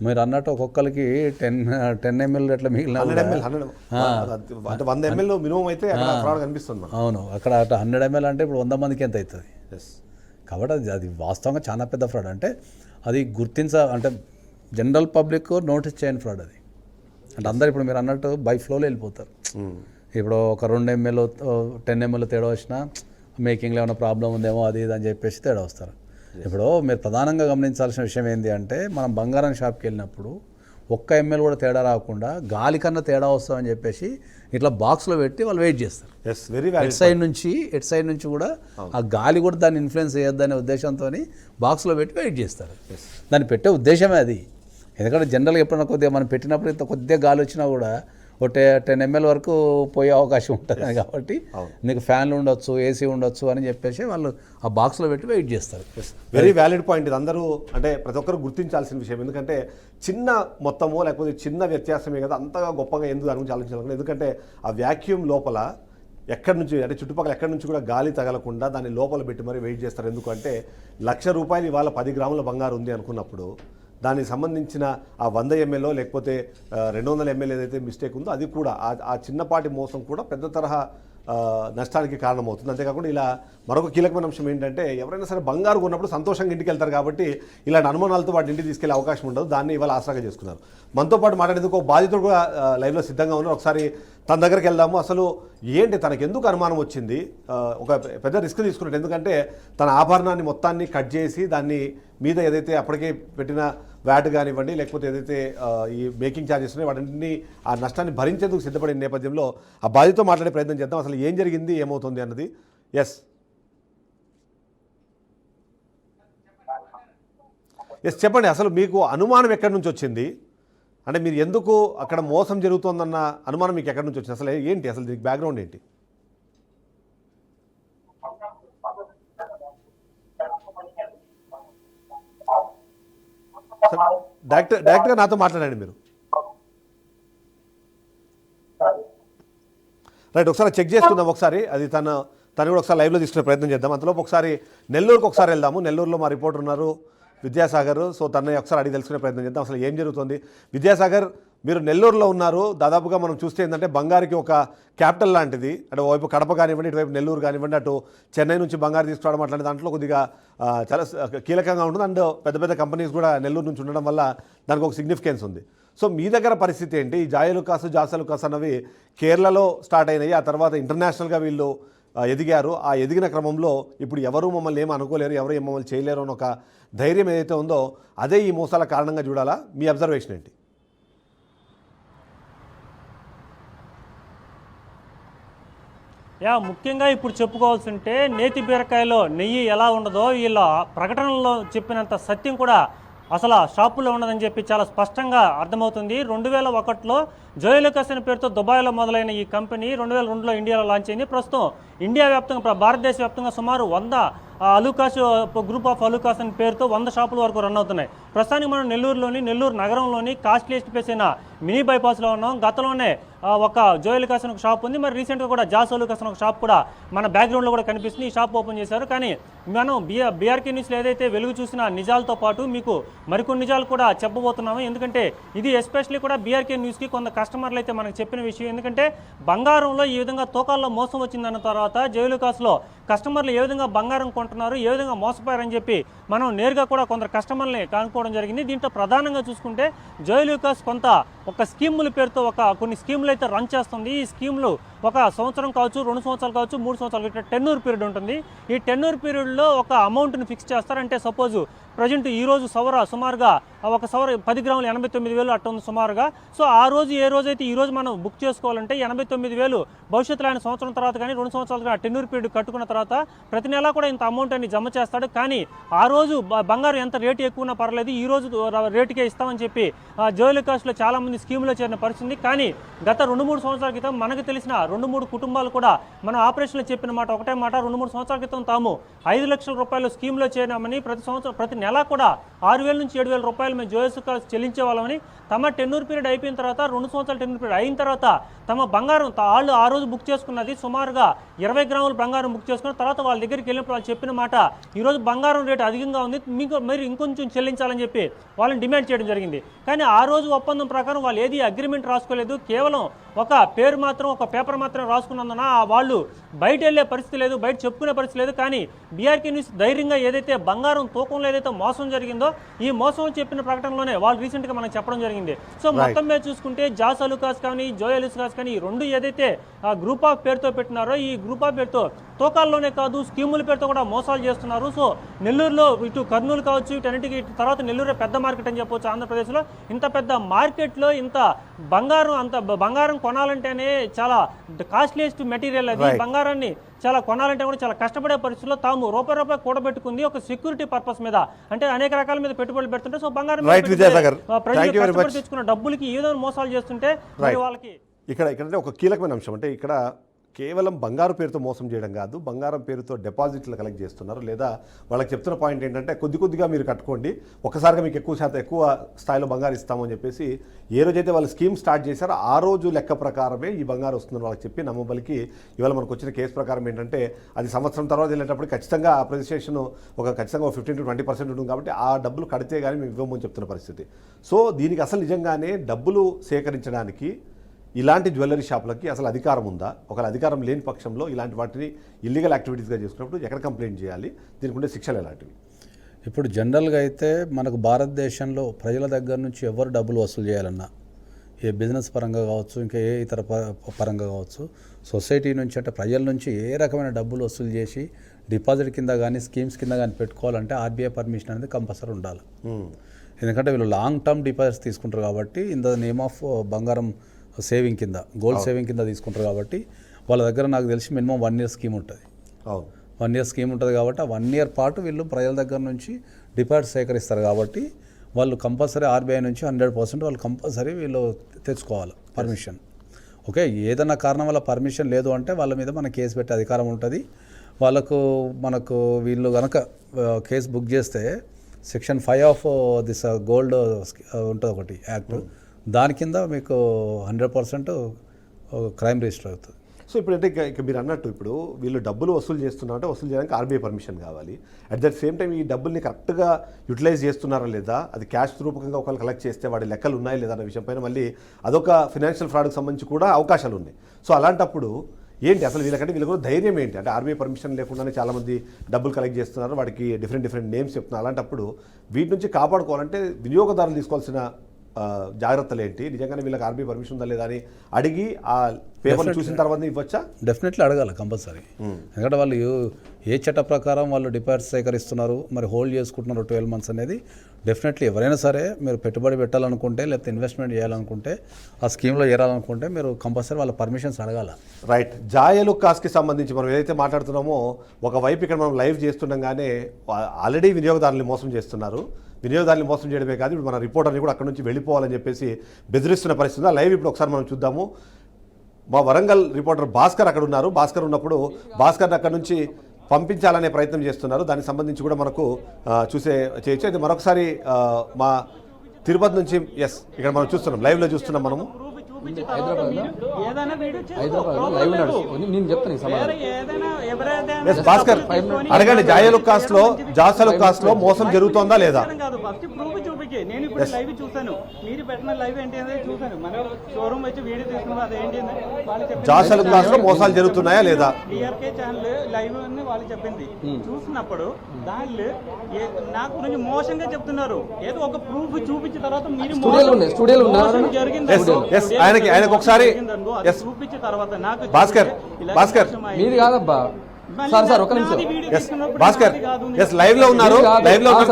మీరు అన్నట్టు ఒక్కొక్కరికి 10 ml ఎట్లా మిగిలిన 100 ml మినిమం అయితే ఫ్రాడ్ కనిపిస్తుంది. అవును, అక్కడ 100 ml అంటే ఇప్పుడు 100 మందికి ఎంత అవుతుంది? కాబట్టి అది వాస్తవంగా చాలా పెద్ద ఫ్రాడ్. అంటే అది అంటే జనరల్ పబ్లిక్ నోటీస్ చేయని ఫ్రాడ్ అది. అంటే అందరు ఇప్పుడు మీరు అన్నట్టు బై ఫ్లోలో వెళ్ళిపోతారు. ఇప్పుడు ఒక 2 ml 10 ml తేడా వచ్చినా మేకింగ్లో ఏమైనా ప్రాబ్లం ఉందేమో అది ఇది అని చెప్పేసి తేడా వస్తారు. ఇప్పుడు మీరు ప్రధానంగా గమనించాల్సిన విషయం ఏంటి అంటే మనం బంగారం షాప్కి వెళ్ళినప్పుడు 1 ml కూడా తేడా రాకుండా గాలి కన్నా తేడా వస్తామని చెప్పేసి ఇట్లా బాక్స్లో పెట్టి వాళ్ళు వెయిట్ చేస్తారు. ఎట్ సైడ్ నుంచి కూడా ఆ గాలి కూడా దాన్ని ఇన్ఫ్లుయెన్స్ చేయొద్దనే ఉద్దేశంతో బాక్స్లో పెట్టి వెయిట్ చేస్తారు. దాన్ని పెట్టే ఉద్దేశమే అది. ఎందుకంటే జనరల్గా ఎప్పుడైనా కొద్దిగా మనం పెట్టినప్పుడు ఇంత కొద్దిగా గాలి వచ్చినా కూడా ఒక 10 ml వరకు పోయే అవకాశం ఉంటుంది. కాబట్టి నీకు ఫ్యాన్లు ఉండొచ్చు, ఏసీ ఉండొచ్చు అని చెప్పేసి వాళ్ళు ఆ బాక్స్లో పెట్టి వెయిట్ చేస్తారు. వెరీ వ్యాలిడ్ పాయింట్ ఇది. అందరూ అంటే ప్రతి ఒక్కరు గుర్తించాల్సిన విషయం. ఎందుకంటే చిన్న మొత్తమో లేకపోతే చిన్న వ్యత్యాసమే కదా అంతగా గొప్పగా ఎందుకు దాని గురించి ఆలోచించాలి. ఎందుకంటే ఆ వ్యాక్యూమ్ లోపల ఎక్కడి నుంచి అంటే చుట్టుపక్కల ఎక్కడి నుంచి కూడా గాలి తగలకుండా దాన్ని లోపల పెట్టి మరీ వెయిట్ చేస్తారు. ఎందుకంటే ₹1,00,000 ఇవాళ 10 గ్రాముల బంగారు ఉంది అనుకున్నప్పుడు దానికి సంబంధించిన ఆ 100 ml లేకపోతే 200 ml ఏదైతే మిస్టేక్ ఉందో అది కూడా ఆ చిన్నపాటి మోసం కూడా పెద్ద తరహా నష్టానికి కారణమవుతుంది. అంతేకాకుండా ఇలా మరొక కీలకమైన అంశం ఏంటంటే ఎవరైనా సరే బంగారు కొన్నప్పుడు సంతోషంగా ఇంటికి వెళ్తారు కాబట్టి ఇలాంటి అనుమానాలతో వాటి ఇంటికి తీసుకెళ్లే అవకాశం ఉండదు. దాన్ని ఇవాళ ఆసరాగా చేసుకున్నారు. మనతో పాటు మాట్లాడేందుకు ఒక బాధితుడు కూడా లైవ్లో సిద్ధంగా ఉన్నారు. ఒకసారి తన దగ్గరికి వెళ్దాము. అసలు ఏంటి తనకు ఎందుకు అనుమానం వచ్చింది? ఒక పెద్ద రిస్క్ తీసుకున్నట్టు. ఎందుకంటే తన ఆభరణాన్ని మొత్తాన్ని కట్ చేసి దాన్ని మీద ఏదైతే అప్పటికే పెట్టిన వ్యాట్ కానివ్వండి లేకపోతే ఏదైతే ఈ మేకింగ్ ఛార్జెస్ ఉన్నాయో వాటిని ఆ నష్టాన్ని భరించేందుకు సిద్ధపడిన నేపథ్యంలో ఆ బాధితుతో మాట్లాడే ప్రయత్నం చేద్దాం. అసలు ఏం జరిగింది, ఏమవుతుంది అన్నది. ఎస్ చెప్పండి. అసలు మీకు అనుమానం ఎక్కడి నుంచి వచ్చింది? అంటే మీరు ఎందుకు అక్కడ మోసం జరుగుతుందన్న అనుమానం మీకు ఎక్కడి నుంచి వచ్చింది? అసలు ఏంటి అసలు దీనికి బ్యాక్గ్రౌండ్ ఏంటి? డైరెక్ట్గా నాతో మాట్లాడండి మీరు. రైట్, ఒకసారి చెక్ చేసుకుందాం. ఒకసారి అది తను కూడా ఒకసారి లైవ్లో తీసుకునే ప్రయత్నం చేద్దాం. అంతలోపు ఒకసారి నెల్లూరుకి ఒకసారి వెళ్దాము. నెల్లూరులో మా రిపోర్టర్ ఉన్నారు విద్యాసాగర్. సో తనని ఒకసారి అడిగి తెలుసుకునే ప్రయత్నం చేద్దాం అసలు ఏం జరుగుతుంది. విద్యాసాగర్, మీరు నెల్లూరులో ఉన్నారు. దాదాపుగా మనం చూస్తే ఏంటంటే బంగారుకి ఒక క్యాపిటల్ లాంటిది. అంటే వైపు కడప కానివ్వండి, ఇటువైపు నెల్లూరు కానివ్వండి, అటు చెన్నై నుంచి బంగారు తీసుకురావడం అట్లాంటి దాంట్లో కొద్దిగా చాలా కీలకంగా ఉంటుంది. అండ్ పెద్ద పెద్ద కంపెనీస్ కూడా నెల్లూరు నుంచి ఉండడం వల్ల దానికి ఒక సిగ్నిఫికెన్స్ ఉంది. సో మీ దగ్గర పరిస్థితి ఏంటి? ఈ జాయలుకాస్ అన్నవి కేరళలో స్టార్ట్ అయినాయి. ఆ తర్వాత ఇంటర్నేషనల్గా వీళ్ళు ఎదిగారు. ఆ ఎదిగిన క్రమంలో ఇప్పుడు ఎవరు మమ్మల్ని ఏమీ అనుకోలేరు, ఎవరు ఏం మమ్మల్ని చేయలేరు అని ఒక ధైర్యం ఏదైతే ఉందో అదే ఈ మోసాల కారణంగా చూడాలా? మీ అబ్జర్వేషన్ ఏంటి? ముఖ్యంగా ఇప్పుడు చెప్పుకోవాల్సి ఉంటే నేతి బీరకాయలో నెయ్యి ఎలా ఉండదో వీళ్ళ ప్రకటనలో చెప్పినంత సత్యం కూడా అసలు ఆ షాపులో ఉన్నదని చెప్పి చాలా స్పష్టంగా అర్థమవుతుంది. 2001లో జోయలుకాస్ అనే పేరుతో దుబాయ్లో మొదలైన ఈ కంపెనీ 2002లో ఇండియాలో లాంచ్ అయింది. ప్రస్తుతం ఇండియా వ్యాప్తంగా భారతదేశ వ్యాప్తంగా సుమారు 100 అలుకాస్ గ్రూప్ ఆఫ్ అలుకాస్ అనే పేరుతో 100 షాపుల వరకు రన్ అవుతున్నాయి. ప్రస్తుతానికి మనం నెల్లూరు నగరంలోని కాస్ట్లీయెస్ట్ ప్లేస్ అయిన మినీ బైపాస్లో ఉన్నాం. గతంలోనే ఒక జోయలుకాస్ అని ఒక షాప్ ఉంది. మరి రీసెంట్గా కూడా జాస్ అలుకాస్ అని ఒక షాప్ కూడా మన బ్యాక్గ్రౌండ్లో కూడా కనిపిస్తుంది. ఈ షాప్ ఓపెన్ చేశారు. కానీ మనం బీఆర్కే న్యూస్లో ఏదైతే వెలుగు చూసిన నిజాలతో పాటు మీకు మరికొన్ని నిజాలు కూడా చెప్పబోతున్నాము. ఎందుకంటే ఇది ఎస్పెషల్లీ కూడా బీఆర్కే న్యూస్కి కొంత కస్టమర్లు అయితే మనకు చెప్పిన విషయం. ఎందుకంటే బంగారంలో ఈ విధంగా తూకాల్లో మోసం వచ్చిందన్న తర్వాత జోయలుకాస్లో కస్టమర్లు ఏ విధంగా బంగారం కొంటున్నారు, ఏ విధంగా మోసపోయారని చెప్పి మనం నేరుగా కూడా కొందరు కస్టమర్లని కనుక్కోవడం జరిగింది. దీంట్లో ప్రధానంగా చూసుకుంటే జోయలుకాస్ ఒక స్కీముల పేరుతో కొన్ని స్కీములు అయితే రన్ చేస్తుంది. ఈ స్కీములు 1 సంవత్సరం కావచ్చు, 2 సంవత్సరాలు కావచ్చు, 3 సంవత్సరాలు ఇట్లా టెన్యూర్ పీరియడ్ ఉంటుంది. ఈ టెన్యూర్ పీరియడ్లో ఒక అమౌంట్ని ఫిక్స్ చేస్తారంటే సపోజ్ ప్రజెంట్ ఈ రోజు సుమారుగా 1 సవర 10 గ్రాములు 89,000 అట్ట ఉంది సుమారుగా. సో ఆ రోజు ఏ రోజైతే ఈ రోజు మనం బుక్ చేసుకోవాలంటే 89,000 భవిష్యత్తులో ఆయన సంవత్సరం తర్వాత కానీ 2 సంవత్సరాలు కానీ టెన్యూర్ పీరియడ్ కట్టుకున్న తర్వాత ప్రతి నెల కూడా ఇంత అమౌంట్ అని జమ చేస్తాడు. కానీ ఆ రోజు బంగారం ఎంత రేటు ఎక్కువనా పర్లేదు, ఈ రోజు రేటుకే ఇస్తామని చెప్పి జోయలుకాస్లో చాలా మంది స్కీమ్లో చేరిన పరిస్థితి. కానీ గత 2-3 సంవత్సరాల క్రితం మనకు తెలిసిన 2-3 కుటుంబాలు కూడా మనం ఆపరేషన్లో చెప్పిన మాట ఒకటే మాట, 2-3 సంవత్సరాల క్రితం తాము 5 లక్షల రూపాయలు స్కీమ్లో చేరినామని, ప్రతి నెల కూడా 6,000 నుంచి 7,000 రూపాయలు మేము జోయలుకాస్ చెల్లించే వాళ్ళమని, తమ టెన్యూర్ పీరియడ్ అయిపోయిన తర్వాత 2 సంవత్సరాల టెన్యూర్ పీరియడ్ అయిన తర్వాత తమ బంగారం వాళ్ళు ఆ రోజు బుక్ చేసుకున్నది సుమారుగా 20 గ్రాముల బంగారం బుక్ చేసుకున్న తర్వాత వాళ్ళ దగ్గరికి వెళ్ళినప్పుడు వాళ్ళు చెప్పిన మాట, ఈరోజు బంగారం రేటు అధికంగా ఉంది, మీరు ఇంకొంచెం చెల్లించాలని చెప్పి వాళ్ళని డిమాండ్ చేయడం జరిగింది. కానీ ఆ రోజు ఒప్పందం ప్రకారం వాళ్ళు ఏది అగ్రిమెంట్ రాసుకోలేదు. కేవలం ఒక పేరు మాత్రం, ఒక పేపర్ మాత్రం రాసుకున్నందున వాళ్ళు బయట వెళ్ళే పరిస్థితి లేదు, బయట చెప్పుకునే పరిస్థితి లేదు. కానీ బీఆర్కే న్యూస్ ధైర్యంగా ఏదైతే బంగారం తూకంలో ఏదైతే మోసం జరిగిందో ఈ మోసం చెప్పిన ప్రకటనలోనే వాళ్ళు రీసెంట్గా మనకు చెప్పడం జరిగింది. సో మొత్తం మీద చూసుకుంటే జాస్ అలుకాస్ కానీ జోయలుకాస్ కానీ ఈ రెండు ఏదైతే గ్రూప్ ఆఫ్ పేరుతో పెట్టినారో ఈ గ్రూప్ ఆఫ్ పేరుతో తూకాల్లోనే కాదు స్కీముల పేరుతో కూడా మోసాలు చేస్తున్నారు. సో నెల్లూరులో ఇటు కర్నూలు కావచ్చు, ఇటన్నిటికీ తర్వాత నెల్లూరు పెద్ద మార్కెట్ అని చెప్పవచ్చు. ఆంధ్రప్రదేశ్లో ఇంత పెద్ద మార్కెట్లో ఇంత బంగారం కొనాలంటేనే చాలా కాస్ట్లీయెస్ట్ మెటీరియల్. అది బంగారాన్ని చాలా కొనాలంటే కూడా చాలా కష్టపడే పరిస్థితుల్లో తాము రూపాయి కూడబెట్టుకుంది ఒక సెక్యూరిటీ పర్పస్ మీద, అంటే అనేక రకాల మీద పెట్టుబడులు పెడుతుంటే సో బంగారం ప్రజలు కష్టపడి తెచ్చుకున్న డబ్బులకి ఏదో మోసాలు చేస్తుంటే వాళ్ళకి ఇక్కడ ఒక కీలకమైన అంశం అంటే ఇక్కడ కేవలం బంగారు పేరుతో మోసం చేయడం కాదు, బంగారం పేరుతో డిపాజిట్లు కలెక్ట్ చేస్తున్నారు. లేదా వాళ్ళకి చెప్తున్న పాయింట్ ఏంటంటే కొద్దిగా మీరు కట్టుకోండి, ఒకసారిగా మీకు ఎక్కువ స్థాయిలో బంగారు ఇస్తామని చెప్పేసి ఏ రోజైతే వాళ్ళు స్కీమ్ స్టార్ట్ చేశారో ఆ రోజు లెక్క ప్రకారమే ఈ బంగారు వస్తుందని వాళ్ళకి చెప్పి నమ్మబలికి ఇవాళ మనకు వచ్చిన కేసు ప్రకారం ఏంటంటే అది సంవత్సరం తర్వాత వెళ్ళేటప్పుడు ఖచ్చితంగా అప్రిసియేషన్ ఖచ్చితంగా 15-20% ఉంటుంది. కాబట్టి ఆ డబ్బులు కడితే కానీ మేము ఇవ్వమని చెప్తున్న పరిస్థితి. సో దీనికి అసలు నిజంగానే డబ్బులు సేకరించడానికి ఇలాంటి జ్యువెలరీ షాపులకి అసలు అధికారం ఉందా? ఒకవేళ అధికారం లేని పక్షంలో ఇలాంటి వాటిని ఇల్లీగల్ యాక్టివిటీస్గా చేసుకున్నప్పుడు ఎక్కడ కంప్లైంట్ చేయాలి? దీనికి ఉండే శిక్షలు ఎలాంటివి? ఇప్పుడు జనరల్గా అయితే మనకు భారతదేశంలో ప్రజల దగ్గర నుంచి ఎవరు డబ్బులు వసూలు చేయాలన్నా, ఏ బిజినెస్ పరంగా కావచ్చు, ఇంకా ఏ ఇతర పరంగా కావచ్చు, సొసైటీ నుంచి అంటే ప్రజల నుంచి ఏ రకమైన డబ్బులు వసూలు చేసి డిపాజిట్ కింద కానీ స్కీమ్స్ కింద కానీ పెట్టుకోవాలంటే ఆర్బీఐ పర్మిషన్ అనేది కంపల్సరీ ఉండాలి. ఎందుకంటే వీళ్ళు లాంగ్ టర్మ్ డిపాజిట్స్ తీసుకుంటారు కాబట్టి ఇన్ ద నేమ్ ఆఫ్ బంగారం సేవింగ్ కింద, గోల్డ్ సేవింగ్ కింద తీసుకుంటారు కాబట్టి వాళ్ళ దగ్గర నాకు తెలిసి మినిమం 1 year స్కీమ్ ఉంటుంది. 1 year స్కీమ్ ఉంటుంది కాబట్టి ఆ 1 year పాటు వీళ్ళు ప్రజల దగ్గర నుంచి డిపాజిట్ సేకరిస్తారు కాబట్టి వాళ్ళు కంపల్సరీ ఆర్బీఐ నుంచి 100% వాళ్ళు కంపల్సరీ వీళ్ళు తెచ్చుకోవాలి పర్మిషన్. ఓకే, ఏదైనా కారణం వల్ల పర్మిషన్ లేదు అంటే వాళ్ళ మీద మన కేసు పెట్టే అధికారం ఉంటుంది. మనకు వీళ్ళు కనుక కేసు బుక్ చేస్తే సెక్షన్ 5 ఆఫ్ దిస్ గోల్డ్ ఉంటుంది ఒకటి యాక్ట్, దాని కింద మీకు 100% క్రైమ్ రిజిస్టర్ అవుతుంది. సో ఇప్పుడు అంటే ఇక మీరు అన్నట్టు ఇప్పుడు వీళ్ళు డబ్బులు వసూలు చేస్తున్నారంటే వసూలు చేయడానికి ఆర్బీఐ పర్మిషన్ కావాలి. అట్ దట్ సేమ్ టైం ఈ డబ్బుల్ని కరెక్ట్గా యూటిలైజ్ చేస్తున్నారా లేదా, అది క్యాష్ రూపకంగా ఒకళ్ళు కలెక్ట్ చేస్తే వాడి లెక్కలు ఉన్నాయా లేదా అనే విషయం పైన మళ్ళీ అదొక ఫినాన్షియల్ ఫ్రాడ్కి సంబంధించి కూడా అవకాశాలు ఉన్నాయి. సో అలాంటప్పుడు ఏంటి అసలు వీళ్ళకు ధైర్యం ఏంటి? అంటే ఆర్బీఐ పర్మిషన్ లేకుండానే చాలామంది డబ్బులు కలెక్ట్ చేస్తున్నారు, వాడికి డిఫరెంట్ నేమ్స్ చెప్తున్నారు. అలాంటప్పుడు వీటి నుంచి కాపాడుకోవాలంటే వినియోగదారులు తీసుకోవాల్సిన జాగ్రత్తలు ఏంటి? నిజంగానే వీళ్ళకి ఆర్బీఐ పర్మిషన్ ఉందా లేదా అని అడిగి ఆ పేపర్ చూసిన తర్వాత ఇవ్వచ్చా? డెఫినెట్లీ అడగాలి కంపల్సరీ. ఎందుకంటే వాళ్ళు ఏ చట్ట ప్రకారం వాళ్ళు డిపాజిట్ సేకరిస్తున్నారు, మరి హోల్డ్ చేసుకుంటున్నారు 12 months అనేది డెఫినెట్లీ ఎవరైనా సరే మీరు పెట్టుబడి పెట్టాలనుకుంటే లేకపోతే ఇన్వెస్ట్మెంట్ చేయాలనుకుంటే ఆ స్కీమ్లో చేరాలనుకుంటే మీరు కంపల్సరీ వాళ్ళ పర్మిషన్స్ అడగాల. రైట్. జోయలుకాస్కి సంబంధించి మనం ఏదైతే మాట్లాడుతున్నామో ఒకవైపు ఇక్కడ మనం లైవ్ చేస్తుండగానే ఆల్రెడీ వినియోగదారుల్ని మోసం చేస్తున్నారు, వినియోగదారుని మోసం చేయడమే కాదు, ఇప్పుడు మన రిపోర్టర్ని కూడా అక్కడ నుంచి వెళ్ళిపోవాలని చెప్పేసి బెదిరిస్తున్న పరిస్థితి ఉంది. ఆ లైవ్ ఇప్పుడు ఒకసారి మనం చూద్దాము. మా వరంగల్ రిపోర్టర్ భాస్కర్ అక్కడ ఉన్నారు. భాస్కర్ ఉన్నప్పుడు భాస్కర్ని అక్కడ నుంచి పంపించాలనే ప్రయత్నం చేస్తున్నారు. దానికి సంబంధించి కూడా మనకు చేయొచ్చు. అయితే మరొకసారి మా తిరుపతి నుంచి ఇక్కడ మనం చూస్తున్నాం, లైవ్లో చూస్తున్నాం మనము. హైదరాబాద్లో లైవ్ నడుస్తుంది. నేను చెప్తాను ఈ సమాధానం. భాస్కర్ అడగండి, జాయలుకాస్లో జాసలుకాస్లో మోసం జరుగుతోందా లేదా? నేను ఇప్పుడు లైవ్ చూసాను, మీరు పెట్టిన లైవ్ ఏంటి అనేది చూసాను. మన షోరూమ్ వచ్చి వీడియో తీసుకున్నారు, అదేంటి జాసలుకాస్లో మోసాలు జరుగుతున్నాయా లేదా? డిఆర్కే ఛానల్ లైవ్ అని వాళ్ళు చెప్పింది చూసినప్పుడు దానిలో నా గురించి మోసంగా చెప్తున్నారు. ఏదో ఒక ప్రూఫ్ చూపించిన తర్వాత మీరు ఆయనకు ఒకసారి చూపించిన తర్వాత నాకు భాస్కర్ మీది కాదబ్బా సార్ ఒక నిమిషం. భాస్కర్ లైవ్ లో ఉన్నారు,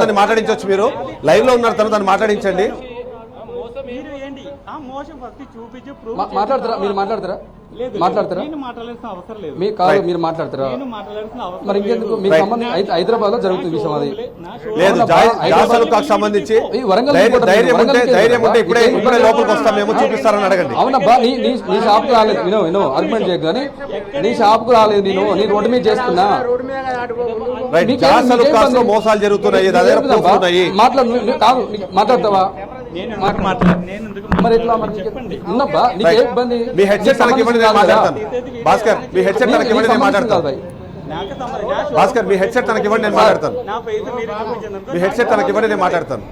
తను మాట్లాడించవచ్చు. మీరు లైవ్ లో ఉన్నారు, తను మాట్లాడించండి. మాట్లాడతారా? మీరు మాట్లాడతారా? మీరు కాదు, మీరు మాట్లాడతారా? మరి ఇంకెందుకు మీకు సంబంధం? హైదరాబాద్ లో జరుగుతుంది విషయం అది లేదు. జాసలుకాకు సంబంధించి ధైర్యం ఉంటే ఇప్పుడే లోపలికి వస్తాం మేము, చూపిస్తారని అడగండి. అవునబ్బా, నీ షాప్ కు రాలేదు, వినో ఆర్గ్యుమెంట్ చేయకు కానీ నీ షాప్ కు రాలేదు, నీ రోడ్డు మీద చేస్తున్నా. జాసలుకాకు మోసాలు జరుగుతున్నాయి, మాట్లాడు. కాదు మాట్లాడతావా? మరి ఎట్లా ఉన్నబ్బా, నీకు ఏ ఇబ్బంది? మీ హెడ్సెట్ తనకి ఇవ్వండి, నేను మాట్లాడతాను. భాస్కర్ మీ హెడ్సెట్ తనకి ఇవ్వండి, నేను మాట్లాడతాను. భాస్కర్ మీ హెడ్సెట్ తనకి ఇవ్వండి, నేను మాట్లాడతాను. మీ హెడ్సెట్ తనకి ఇవ్వండి, నేను మాట్లాడతాను.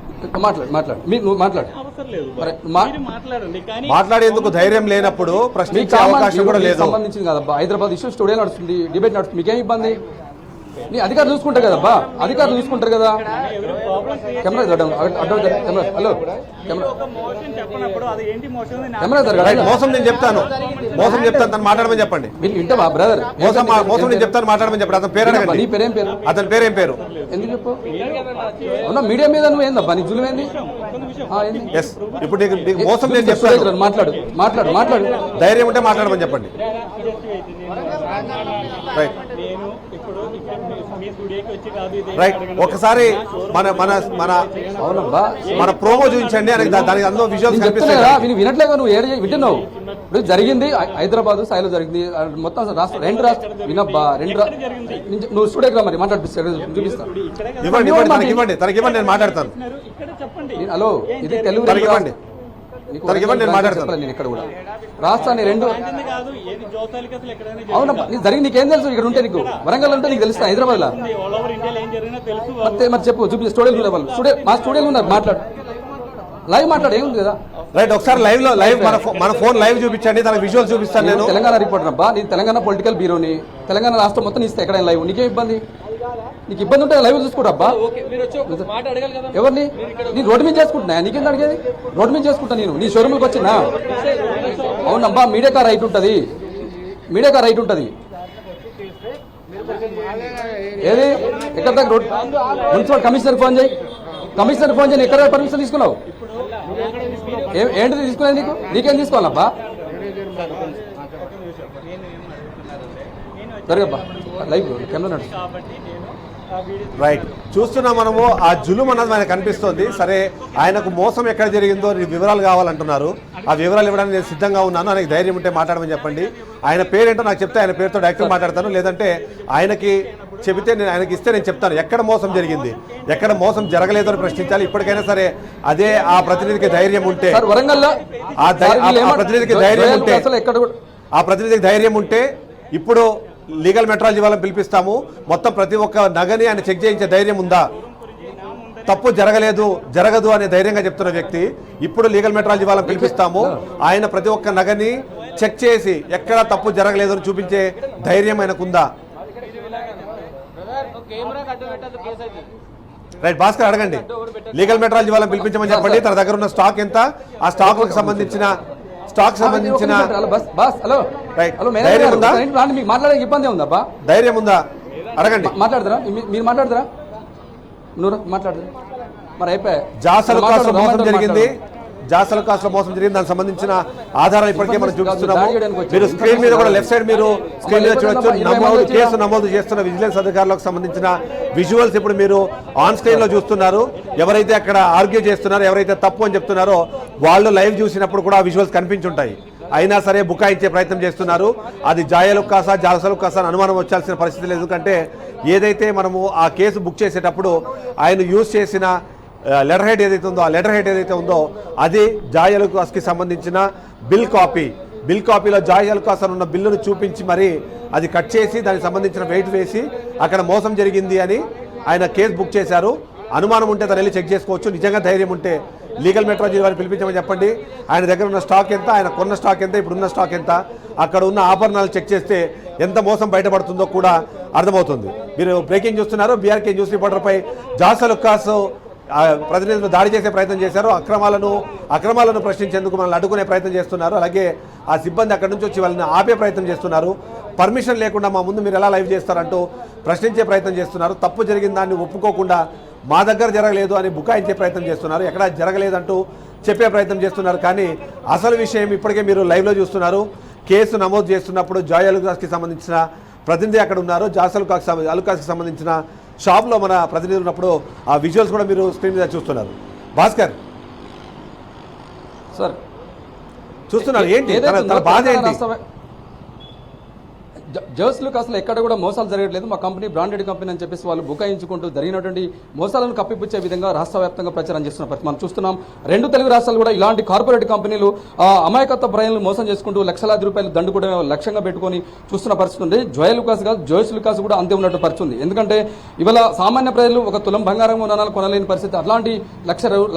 మాట్లాడు నువ్వు మాట్లాడు. మాట్లాడేందుకు ధైర్యం లేనప్పుడు ప్రశ్నించే అవకాశం కూడా లేదు. సంబంధించింది కదబ్బా, హైదరాబాద్ ఇష్యూ స్టూడియో నడుస్తుంది, డిబేట్ నడుస్తుంది, మీకేం ఇబ్బంది? నీ అధికారులు చూసుకుంటారు కదబ్బా, అధికారులు చూసుకుంటారు కదా. కెమెరా హలో మోసం నేను చెప్తాను, తను మాట్లాడమని చెప్పండి. వింటావా బ్రదర్? మోసం నేను చెప్తాను, మాట్లాడమని చెప్పండి. అతని పేరు అడగండి. నీ పేరేం పేరు? అతని పేరేం పేరు? ఎందుకు చెప్పు? అవునా, మీడియా మీద నువ్వు ఏందబ్బా, నీ జులుమేంది? ఇప్పుడు నీకు మోసం నేను చెప్తాను, మాట్లాడు. ధైర్యం ఉంటే మాట్లాడమని చెప్పండి. రైట్, ఒకసారి మన మన మన మన ప్రోమో చూపించండి, దానికి అందులో విజువల్స్ కనిపిస్తాయి. వినట్లేగా నువ్వు వింటున్నావు? ఇప్పుడు జరిగింది హైదరాబాద్ స్థాయిలో జరిగింది, మొత్తం రాష్ట్రం రెండు రాష్ట్రం వినబ్బా, నువ్వు స్టూడియోకి రా, మరి మాట్లాడిపిస్తాడు, చూపిస్తాను. ఇవ్వండి, తనకి ఇవ్వండి, నేను మాట్లాడతాను. హలో, ఇది తెలుగు ఇవ్వండి, నేను మాట్లాడతాను. నేను ఇక్కడ కూడా రాష్ట్రాన్ని రెండు అవునబ్బా, జరిగింది నీకేం తెలుసు? ఇక్కడ ఉంటే నీకు వరంగల్ ఉంటే నీకు తెలుస్తా, హైదరాబాద్ లో మరి చెప్పు, చూపి స్టూడియోలు మా స్టూడియోలు ఉన్నారు, మాట్లాడు, లైవ్ మాట్లాడు, ఏముంది కదా. రైట్, ఒకసారి లైవ్ మన ఫోన్ లైవ్ చూపించండి, తన విజువల్ చూపిస్తాను. నేను తెలంగాణ రిపోర్టర్ అబ్బా, నేను తెలంగాణ పొలిటికల్ బ్యూరోని, తెలంగాణ రాష్ట్రం మొత్తం ఇస్తే ఎక్కడ లైవ్, నీకేం ఇబ్బంది? నీకు ఇబ్బంది ఉంటే లైవ్ చూసుకోడబ్బా. ఎవరిని? నేను రోడ్డు మీద చేసుకుంటున్నా, నీకేంటి అడిగేది? రోడ్డు మీద చేసుకుంటా నేను, నీ షోరూమ్కి వచ్చినా. అవునబ్బా, మీడియాకా రైట్ ఉంటుంది, ఏది ఎక్కడ దాకా రోడ్ మున్సిపల్ కమిషనర్ ఫోన్ చేయి, ఎక్కడ పర్మిషన్ తీసుకున్నావు? ఏంటిది తీసుకునేది? నీకేం తీసుకోవాలబ్బా? జరగబ్బా, లైవ్ కెమెరా నడుస్తుంది. రైట్, చూస్తున్నాం మనము. ఆ జులుం అన్నది ఆయనకు కనిపిస్తోంది. సరే, ఆయనకు మోసం ఎక్కడ జరిగిందో వివరాలు కావాలంటున్నారు. ఆ వివరాలు ఇవ్వడానికి నేను సిద్ధంగా ఉన్నాను. ఆయనకి ధైర్యం ఉంటే మాట్లాడమని చెప్పండి. ఆయన పేరేంటో నాకు చెప్తే ఆయన పేరుతో డైరెక్ట్గా మాట్లాడతాను, లేదంటే ఆయనకి చెబితే ఆయనకి ఇస్తే నేను చెప్తాను ఎక్కడ మోసం జరిగింది, ఎక్కడ మోసం జరగలేదు అని ప్రశ్నించాలి. ఇప్పటికైనా సరే అదే ఆ ప్రతినిధికి ధైర్యం ఉంటే, ఆ ప్రతినిధికి ధైర్యం ఉంటే ఇప్పుడు లీగల్ మెట్రాలజీ వాళ్ళని పిలిపిస్తాము. మొత్తం ప్రతి ఒక్క నగని ఆయన చెక్ చేయించే ధైర్యం ఉందా? తప్పు జరగదు అనే ధైర్యంగా చెప్తున్న వ్యక్తి ఇప్పుడు లీగల్ మెట్రాలజీ వాళ్ళని పిలిపిస్తాము. ఆయన ప్రతి ఒక్క నగని చెక్ చేసి ఎక్కడ తప్పు జరగలేదు అని చూపించే ధైర్యం ఆయనకుందా? రైట్, భాస్కర్ అడగండి, లీగల్ మెట్రాలజీ వాళ్ళని పిలిపించమని చెప్పండి. తన దగ్గర ఉన్న స్టాక్ ఎంత, ఆ స్టాక్ సంబంధించిన మాట్లాడే ఇబ్బంది ఉందా? ధైర్యం ఉందా అడగండి. మాట్లాడతారా? మీరు మాట్లాడతారా? నువ్వు మాట్లాడతారా? మరి అయిపోయా. జాసలుకాస్లో మోసం జరిగింది, జాసలుకాస్లో మోసం జరిగింది. దానికి సంబంధించిన ఆధారాలు ఇప్పటికే మనం చూపిస్తున్నాము. మీరు స్క్రీన్ మీద కూడా లెఫ్ట్ సైడ్ మీరు స్క్రీన్ మీద చూడొచ్చు. కేసు నమోదు చేస్తున్న విజిలెన్స్ అధికారులకు సంబంధించిన విజువల్స్ ఇప్పుడు మీరు ఆన్ స్క్రీన్ లో చూస్తున్నారు. ఎవరైతే అక్కడ ఆర్గ్యూ చేస్తున్నారో, ఎవరైతే తప్పు అని చెప్తున్నారో వాళ్ళు లైవ్ చూసినప్పుడు కూడా ఆ విజువల్స్ కనిపించుంటాయి. అయినా సరే బుకాయించే ప్రయత్నం చేస్తున్నారు. అది జాయలుకాసా జాసలుకాసా అని అనుమానం వచ్చాల్సిన పరిస్థితి లేదు. ఎందుకంటే ఏదైతే మనము ఆ కేసు బుక్ చేసేటప్పుడు ఆయన యూజ్ చేసిన లెటర్ హెడ్ ఏదైతే ఉందో, ఆ లెటర్ హెడ్ ఏదైతే ఉందో అది జాయలుకాస్కి సంబంధించిన బిల్ కాపీలో జాయలుకాస్ అని ఉన్న బిల్లును చూపించి మరి అది కట్ చేసి దానికి సంబంధించిన వెయిట్ వేసి అక్కడ మోసం జరిగింది అని ఆయన కేసు బుక్ చేశారు. అనుమానం ఉంటే తను వెళ్ళి చెక్ చేసుకోవచ్చు. నిజంగా ధైర్యం ఉంటే లీగల్ మెట్రాలజీ వారిని పిలిపించమని చెప్పండి. ఆయన దగ్గర ఉన్న స్టాక్ ఎంత, ఆయన కొన్న స్టాక్ ఎంత, ఇప్పుడున్న స్టాక్ ఎంత, అక్కడ ఉన్న ఆభరణాలు చెక్ చేస్తే ఎంత మోసం బయటపడుతుందో కూడా అర్థమవుతుంది. మీరు బ్రేకింగ్ చూస్తున్నారు. బీఆర్కే న్యూస్ రిపోర్టర్పై జాసలుకాస్ ప్రతినిధులు దాడి చేసే ప్రయత్నం చేశారు. అక్రమాలను ప్రశ్నించేందుకు మనల్ని అడ్డుకునే ప్రయత్నం చేస్తున్నారు. అలాగే ఆ సిబ్బంది అక్కడి నుంచి వచ్చి వాళ్ళని ఆపే ప్రయత్నం చేస్తున్నారు. పర్మిషన్ లేకుండా మా ముందు మీరు ఎలా లైవ్ చేస్తారంటూ ప్రశ్నించే ప్రయత్నం చేస్తున్నారు. తప్పు జరిగిన దాన్ని ఒప్పుకోకుండా మా దగ్గర జరగలేదు అని బుకాయించే ప్రయత్నం చేస్తున్నారు. ఎక్కడ జరగలేదంటూ చెప్పే ప్రయత్నం చేస్తున్నారు. కానీ అసలు విషయం ఇప్పటికే మీరు లైవ్లో చూస్తున్నారు. కేసు నమోదు చేస్తున్నప్పుడు జాయలుకాస్కి సంబంధించిన ప్రతినిధి అక్కడ ఉన్నారు. జాసలుకాస్కి సంబంధించిన షాప్లో మన ప్రతినిధులు ఉన్నప్పుడు ఆ విజువల్స్ కూడా మీరు స్క్రీన్ మీద చూస్తున్నారు. భాస్కర్ సార్ చూస్తున్నారు. ఏంటి తన బాధ ఏంటి? జాసలుకాస్లో ఎక్కడ కూడా మోసాలు జరగట్లేదు, మా కంపెనీ బ్రాండెడ్ కంపెనీ అని చెప్పేసి వాళ్ళు బుకాయించుకుంటూ జరిగినటువంటి మోసాలను కప్పిపుచ్చే విధంగా రాష్ట్ర వ్యాప్తంగా ప్రచారం చేస్తున్న పరిస్థితి మనం చూస్తున్నాం. 2 తెలుగు రాష్ట్రాలు కూడా ఇలాంటి కార్పొరేట్ కంపెనీలు అమాయకత్వ ప్రయాణాలు మోసం చేసుకుంటూ లక్షలాది రూపాయలు దండు కూడా లక్ష్యంగా పెట్టుకొని చూస్తున్న పరిస్థితి ఉంది. జాసలుకాస్ కూడా అంతే ఉన్నట్టు పరిస్థితి ఉంది. ఎందుకంటే ఇవాళ సామాన్య ప్రజలు ఒక తులం బంగారం కొనలేని పరిస్థితి. అట్లాంటి